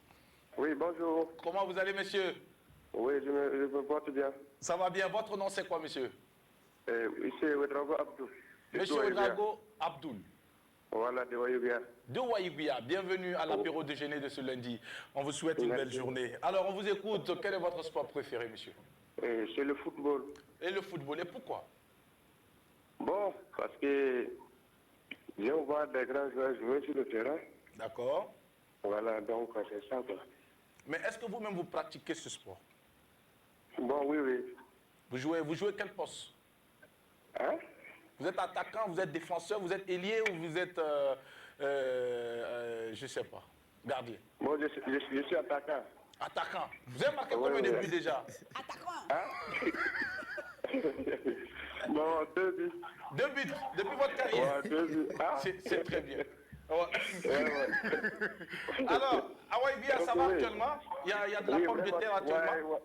S7: Oui, bonjour.
S1: Comment vous allez, monsieur?
S7: Oui, je me porte bien.
S1: Ça va bien. Votre nom, c'est quoi, monsieur?
S7: Ici, Ouedraogo Abdou.
S1: Monsieur Ouedraogo Abdoul.
S7: Voilà, de Wayoubia.
S1: De Waïguia, bienvenue à l'apéro déjeuner de ce lundi. On vous souhaite une belle journée. Alors, on vous écoute. Quel est votre sport préféré, monsieur?
S7: C'est le football.
S1: Et le football, et pourquoi?
S7: Bon, parce que j'aime voir des grands joueurs jouer sur le terrain.
S1: D'accord.
S7: Voilà, donc c'est ça, quoi.
S1: Mais est-ce que vous-même, vous pratiquez ce sport?
S7: Bon, oui, oui.
S1: Vous jouez quel poste?
S7: Hein?
S1: Vous êtes attaquant, vous êtes défenseur, vous êtes ailier ou vous êtes, je ne sais pas, gardien?
S7: Moi, je suis attaquant.
S1: Attaquant. Vous avez marqué combien de buts déjà?
S3: Attaquant.
S7: Bon, 2 buts.
S1: 2 buts depuis votre carrière.
S7: Ouais, 2 buts. Ah.
S1: C'est très bien. Ouais.
S7: Ouais.
S1: Alors, à Waïguia, ça va
S7: Oui.
S1: actuellement? Il y a de la
S7: Oui,
S1: pomme de
S7: vraiment,
S1: terre actuellement?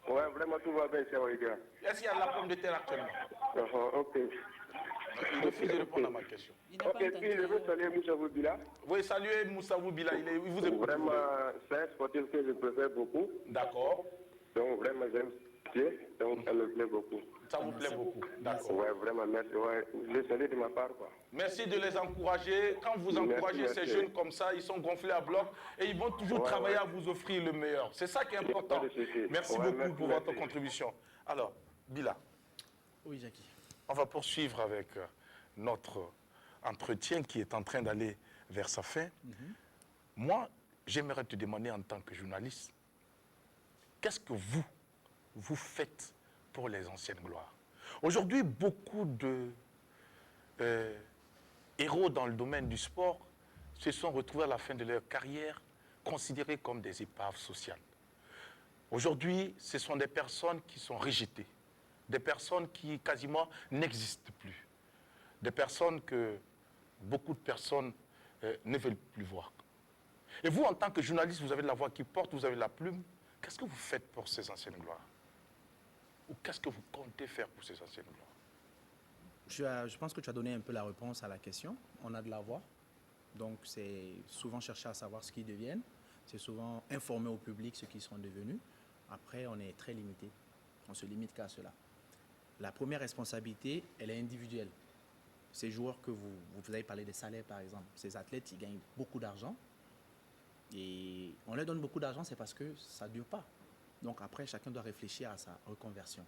S7: Ouais, vraiment, tout va bien, c'est Wayoubia.
S1: Est-ce qu'il y a de la pomme de terre actuellement?
S7: Ok.
S1: Il refuse de répondre à ma question.
S3: Il n'a pas
S7: Ok, puis je veux
S3: entendu.
S7: saluer Moussa Boubila.
S1: Oui, saluez Moussavou Bila, il vous écoute.
S7: Vraiment, c'est un sportif que je préfère beaucoup.
S1: D'accord,
S7: Donc, vraiment, j'aime ce pied. Donc, ça me plaît beaucoup.
S1: ça vous plaît beaucoup. D'accord.
S7: Ouais, vraiment, merci. Ouais, je salue de ma part, quoi.
S1: Merci de les encourager. Quand vous
S7: Merci,
S1: encouragez ces
S7: merci.
S1: jeunes comme ça, ils sont gonflés à bloc et ils vont toujours travailler à vous offrir le meilleur. C'est ça qui est important.
S7: pas de souci.
S1: Merci
S7: Ouais,
S1: beaucoup
S7: merci,
S1: pour votre
S7: merci.
S1: contribution. Alors, Bila,
S4: Oui, Jackie.
S1: on va poursuivre avec notre entretien qui est en train d'aller vers sa fin. Moi, j'aimerais te demander en tant que journaliste, qu'est-ce que vous faites pour les anciennes gloires? Aujourd'hui, beaucoup de héros dans le domaine du sport se sont retrouvés à la fin de leur carrière considérés comme des épaves sociales. Aujourd'hui, ce sont des personnes qui sont rejetées, des personnes qui quasiment n'existent plus, des personnes que beaucoup de personnes ne veulent plus voir. Et vous, en tant que journaliste, vous avez de la voix qui porte, vous avez de la plume. Qu'est-ce que vous faites pour ces anciennes gloires? Ou qu'est-ce que vous comptez faire pour ces anciennes gloires?
S4: Je pense que tu as donné un peu la réponse à la question. On a de la voix. Donc, c'est souvent chercher à savoir ce qu'ils deviennent. C'est souvent informer au public ce qu'ils sont devenus. Après, on est très limité. On se limite qu'à cela. La première responsabilité, elle est individuelle. Ces joueurs que vous avez parlé des salaires, par exemple, ces athlètes, ils gagnent beaucoup d'argent. Et on leur donne beaucoup d'argent, c'est parce que ça ne dure pas. Donc après, chacun doit réfléchir à sa reconversion.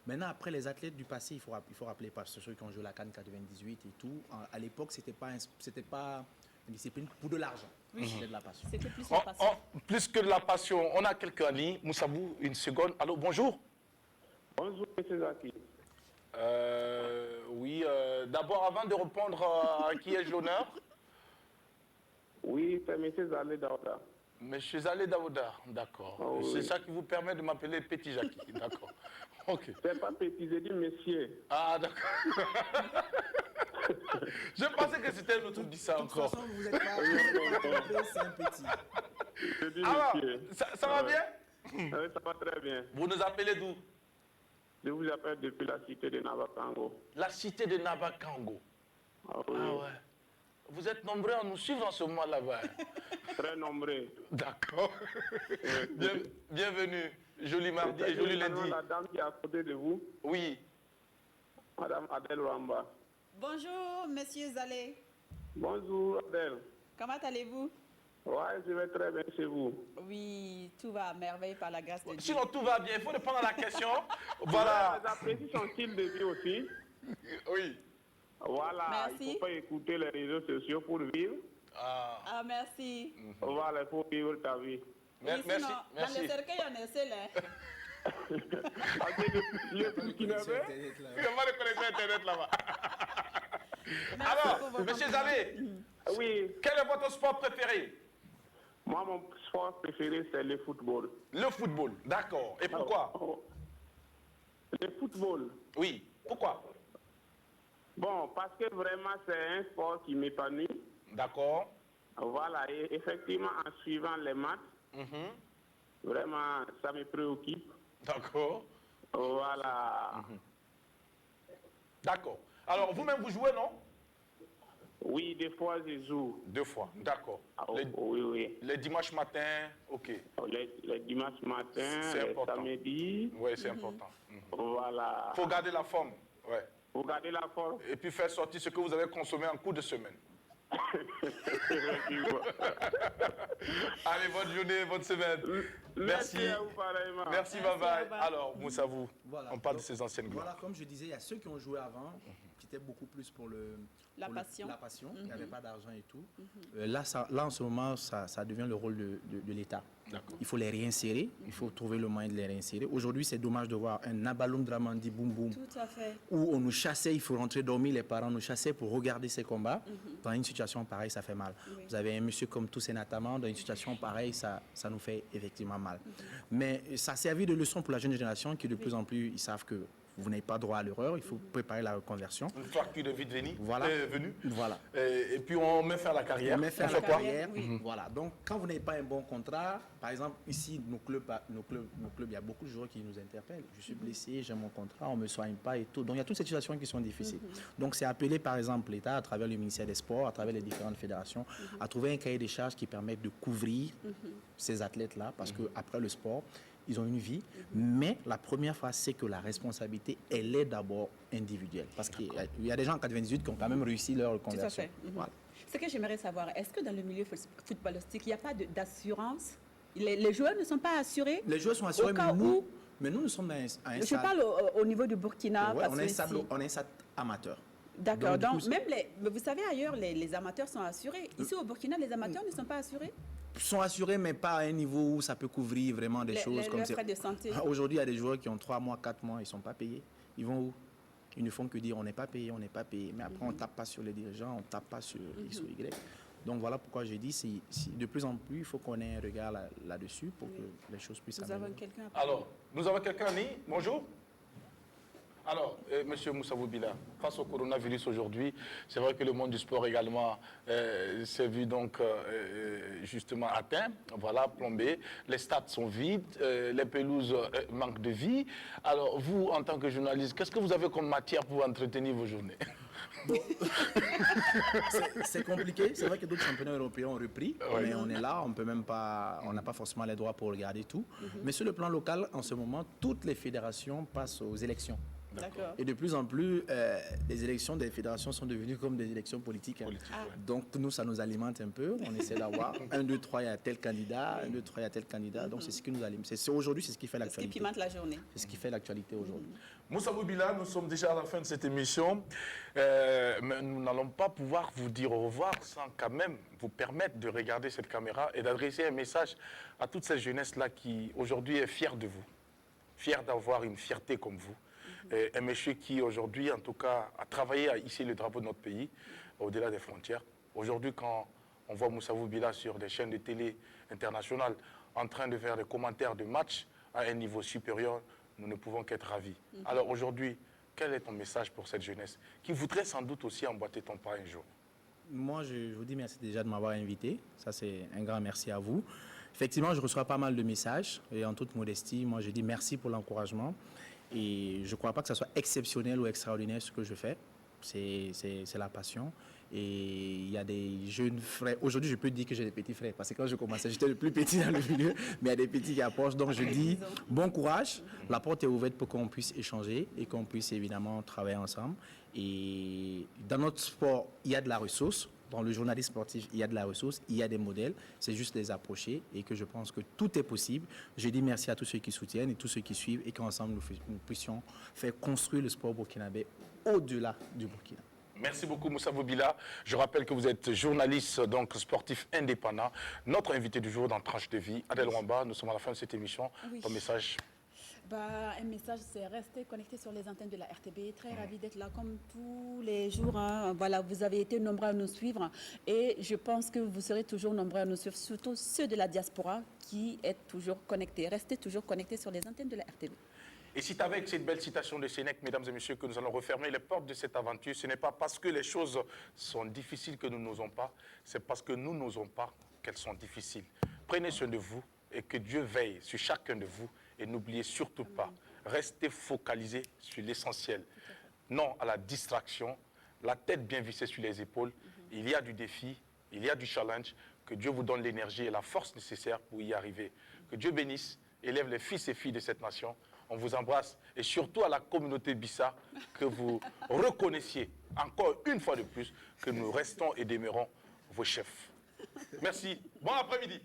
S4: Maintenant, après les athlètes du passé, il faut rappeler, parce que ceux qui ont joué la CAN 98 et tout, à l'époque, c'était pas une discipline pour de l'argent. C'était de la passion.
S3: C'était plus la passion.
S1: Plus que de la passion, on a quelqu'un en ligne. Moussabou, une seconde. Allô, bonjour.
S7: Bonjour, M. Zaki.
S1: Oui, d'abord, avant de répondre à qui ai-je l'honneur?
S7: Oui, c'est M. Zalé Daouda.
S1: Monsieur Zalé Daouda, d'accord.
S7: Oh,
S1: C'est
S7: oui.
S1: ça qui vous permet de m'appeler Petit Jackie, d'accord. Ok.
S7: C'est pas petit, j'ai dit monsieur.
S1: Ah, d'accord. Je pensais que c'était un autre qui dit ça
S4: De toute
S1: encore.
S4: façon, vous n'êtes pas c'est un petit.
S7: J'ai dit
S1: Alors,
S7: monsieur.
S1: ça va bien?
S7: Oui, ça va très bien.
S1: Vous nous appelez d'où?
S7: Je vous appelle depuis la cité de Nabakango.
S1: La cité de Nabakango.
S7: Ah oui,
S1: Ah ouais. Vous êtes nombreux à nous suivre en ce mois là-bas.
S7: très nombreux.
S1: D'accord. Bienvenue. Joli mardi et joli lundi.
S7: La dame qui est à côté de vous,
S1: Oui.
S7: Madame Adèle Ramba.
S3: Bonjour, monsieur Zalé.
S7: Bonjour Adèle.
S3: Comment allez-vous?
S7: Ouais, je vais très bien chez vous.
S3: Oui, tout va à merveille par la grâce de Dieu.
S1: Sinon, tout va bien. Il faut répondre à la question. Voilà.
S7: J'apprécie son style de vie aussi.
S1: Oui.
S7: Voilà,
S3: Merci.
S7: il ne faut pas écouter les réseaux sociaux pour vivre.
S1: Ah.
S3: Ah, merci.
S7: Voilà, il faut vivre ta vie.
S3: Oui,
S1: Merci.
S3: sinon,
S1: Merci.
S3: dans le cercueil, on est seul. Hein.
S7: Le Burkinabé,
S1: Comment le connecter Internet là-bas?
S3: Merci pour
S1: Alors,
S3: vos
S1: monsieur
S3: compliments.
S1: Zalé,
S7: oui,
S1: quel est votre sport préféré?
S7: moi, mon sport préféré, c'est le football.
S1: Le football. D'accord. Et pourquoi?
S7: Oh. Le football.
S1: Oui. Pourquoi?
S7: Bon, parce que vraiment, c'est un sport qui m'épanouit.
S1: D'accord.
S7: Voilà, et effectivement, en suivant les matchs, vraiment, ça me préoccupe.
S1: D'accord.
S7: Voilà.
S1: D'accord. Alors, vous-même, vous jouez, non?
S7: Oui, des fois, je joue.
S1: 2 fois. D'accord.
S7: Ah,
S1: Les,
S7: oui, oui.
S1: les dimanches matins, ok.
S7: Les dimanches matins,
S1: C'est
S7: les
S1: important.
S7: samedis.
S1: Oui, c'est important.
S7: Voilà.
S1: Il faut garder la forme. Ouais.
S7: Vous gardez la force.
S1: Et puis faire sortir ce que vous avez consommé en cours de semaine.
S7: Effectivement.
S1: Allez, bonne journée, bonne semaine. Merci.
S7: À vous pareillement.
S1: Merci,
S3: Merci,
S1: bye bye.
S3: bye bye.
S1: Alors, Moussa, vous,
S4: Voilà.
S1: on parle de
S4: Donc,
S1: ces anciennes gloires.
S4: Voilà, comme je disais, il y a ceux qui ont joué avant, qui étaient beaucoup plus pour
S3: La
S4: pour
S3: passion.
S4: la passion. Il n'y avait pas d'argent et tout. Là, en ce moment, ça devient le rôle de l'État. Il faut les réinsérer. Il faut trouver le moyen de les réinsérer. Aujourd'hui, c'est dommage de voir un Abaloum Dramandi Boum Boum
S3: Tout à fait.
S4: où on nous chassait, il faut rentrer dormir, les parents nous chassaient pour regarder ces combats. Dans une situation pareille, ça fait mal.
S3: Oui.
S4: Vous avez un monsieur comme Toussaint Nataman, dans une situation pareille, ça nous fait effectivement mal. Mais ça a servi de leçon pour la jeune génération qui de plus en plus, ils savent que vous n'avez pas droit à l'erreur, il faut préparer la reconversion.
S1: Une fracture de vie de venue.
S4: Voilà.
S1: Venue.
S4: Voilà.
S1: Et puis on met fin à la carrière.
S4: On met fin à
S1: fait
S4: la
S1: quoi?
S4: carrière.
S3: Oui.
S4: Voilà. Donc, quand vous n'avez pas un bon contrat, par exemple, ici, nos clubs, il y a beaucoup de joueurs qui nous interpellent. Je suis blessé, j'ai mon contrat, on ne me soigne pas et tout. Donc, il y a toutes ces situations qui sont difficiles. Donc, c'est appelé, par exemple, l'État, à travers le ministère des Sports, à travers les différentes fédérations, à trouver un cahier des charges qui permette de couvrir ces athlètes-là, parce qu'après le sport, ils ont une vie, mais la première phase, c'est que la responsabilité, elle est d'abord individuelle. Parce qu'il y a des gens en 98 qui ont quand même réussi leur reconversion.
S3: fait.
S4: Voilà.
S3: Ce que j'aimerais savoir, est-ce que dans le milieu footballistique, il n'y a pas d'assurance? Les joueurs ne sont pas assurés?
S4: Les joueurs sont assurés,
S3: Au cas
S4: mais nous sommes à un
S3: Je
S4: stade-
S3: parle au niveau du Burkina.
S4: Ouais,
S3: parce
S4: on est
S3: que
S4: un stade amateur.
S3: D'accord.
S4: Donc, du
S3: Donc,
S4: coup,
S3: même mais vous savez, ailleurs, les amateurs sont assurés. Ici, au Burkina, les amateurs ne sont pas assurés.
S4: sont assurés, mais pas à un niveau où ça peut couvrir vraiment des choses comme
S3: les
S4: ça.
S3: frais de santé.
S4: Aujourd'hui, il y a des joueurs qui ont 3 mois, 4 mois, ils ne sont pas payés. Ils vont où? Ils ne font que dire on n'est pas payé, on n'est pas payé. Mais après, on ne tape pas sur les dirigeants, on ne tape pas sur X ou Y. Donc voilà pourquoi je dis, de plus en plus, il faut qu'on ait un regard là-dessus pour que les choses puissent
S3: Nous
S4: s'améliorer.
S3: avons quelqu'un.
S1: Alors, nous avons quelqu'un en ligne. Bonjour. Alors, Monsieur Moussa Boubila, face au coronavirus aujourd'hui, c'est vrai que le monde du sport également s'est vu donc justement atteint, voilà, plombé. Les stades sont vides, les pelouses manquent de vie. Alors, vous, en tant que journaliste, qu'est-ce que vous avez comme matière pour entretenir vos journées?
S4: C'est compliqué. C'est vrai que d'autres championnats européens ont repris, mais on est là, on peut même pas, on n'a pas forcément les droits pour regarder tout. Mais sur le plan local, en ce moment, toutes les fédérations passent aux élections.
S3: D'accord.
S4: Et de plus en plus, les élections des fédérations sont devenues comme des élections politiques. Donc nous, ça nous alimente un peu. On essaie d'avoir 1, 2, 3, il y a tel candidat, 1, 2, 3, il y a tel candidat. Donc c'est ce qui nous alimente. Aujourd'hui, c'est ce qui fait
S3: Ce qui
S4: l'actualité.
S3: pimente la journée.
S4: C'est ce qui fait l'actualité aujourd'hui.
S1: Moussa Boubila, nous sommes déjà à la fin de cette émission, mais nous n'allons pas pouvoir vous dire au revoir sans quand même vous permettre de regarder cette caméra et d'adresser un message à toute cette jeunesse-là qui aujourd'hui est fière de vous, fière d'avoir une fierté comme vous. Et un monsieur qui aujourd'hui, en tout cas, a travaillé à hisser le drapeau de notre pays au-delà des frontières. Aujourd'hui, quand on voit Moussa Boubila sur des chaînes de télé internationales en train de faire des commentaires de matchs à un niveau supérieur, nous ne pouvons qu'être ravis. Alors aujourd'hui, quel est ton message pour cette jeunesse qui voudrait sans doute aussi emboîter ton pas un jour?
S4: Moi, je vous dis merci déjà de m'avoir invité. Ça, c'est un grand merci à vous. Effectivement, je reçois pas mal de messages et en toute modestie, moi, je dis merci pour l'encouragement. Et je ne crois pas que ça soit exceptionnel ou extraordinaire ce que je fais. C'est la passion. Et il y a des jeunes frères. Aujourd'hui, je peux dire que j'ai des petits frères. Parce que quand je commençais, j'étais le plus petit dans le milieu. Mais il y a des petits qui approchent. Donc je dis bon courage. La porte est ouverte pour qu'on puisse échanger et qu'on puisse évidemment travailler ensemble. Et dans notre sport, il y a de la ressource. Dans le journalisme sportif, il y a de la ressource, il y a des modèles. C'est juste les approcher et que je pense que tout est possible. Je dis merci à tous ceux qui soutiennent et tous ceux qui suivent et qu'ensemble nous puissions faire construire le sport burkinabé au-delà du Burkina.
S1: Merci beaucoup Moussa Boubila. Je rappelle que vous êtes journaliste, donc sportif indépendant. Notre invité du jour dans Tranche de vie, Adèle Wamba. Nous sommes à la fin de cette émission.
S3: Oui.
S1: Ton message?
S3: Un message, c'est rester connecté sur les antennes de la RTB. Très ravi d'être là comme tous les jours. Hein. Voilà, vous avez été nombreux à nous suivre et je pense que vous serez toujours nombreux à nous suivre, surtout ceux de la diaspora qui êtes toujours connectés. Restez toujours connectés sur les antennes de la RTB.
S1: Et c'est avec cette belle citation de Sénèque, mesdames et messieurs, que nous allons refermer les portes de cette aventure. Ce n'est pas parce que les choses sont difficiles que nous n'osons pas, c'est parce que nous n'osons pas qu'elles sont difficiles. Prenez soin de vous et que Dieu veille sur chacun de vous. Et n'oubliez surtout pas, restez focalisés sur l'essentiel. Non à la distraction, la tête bien vissée sur les épaules. Il y a du défi, il y a du challenge. Que Dieu vous donne l'énergie et la force nécessaires pour y arriver. Que Dieu bénisse, élève les fils et filles de cette nation. On vous embrasse. Et surtout à la communauté Bissa, que vous reconnaissiez encore une fois de plus que nous restons et demeurons vos chefs. Merci. Bon après-midi.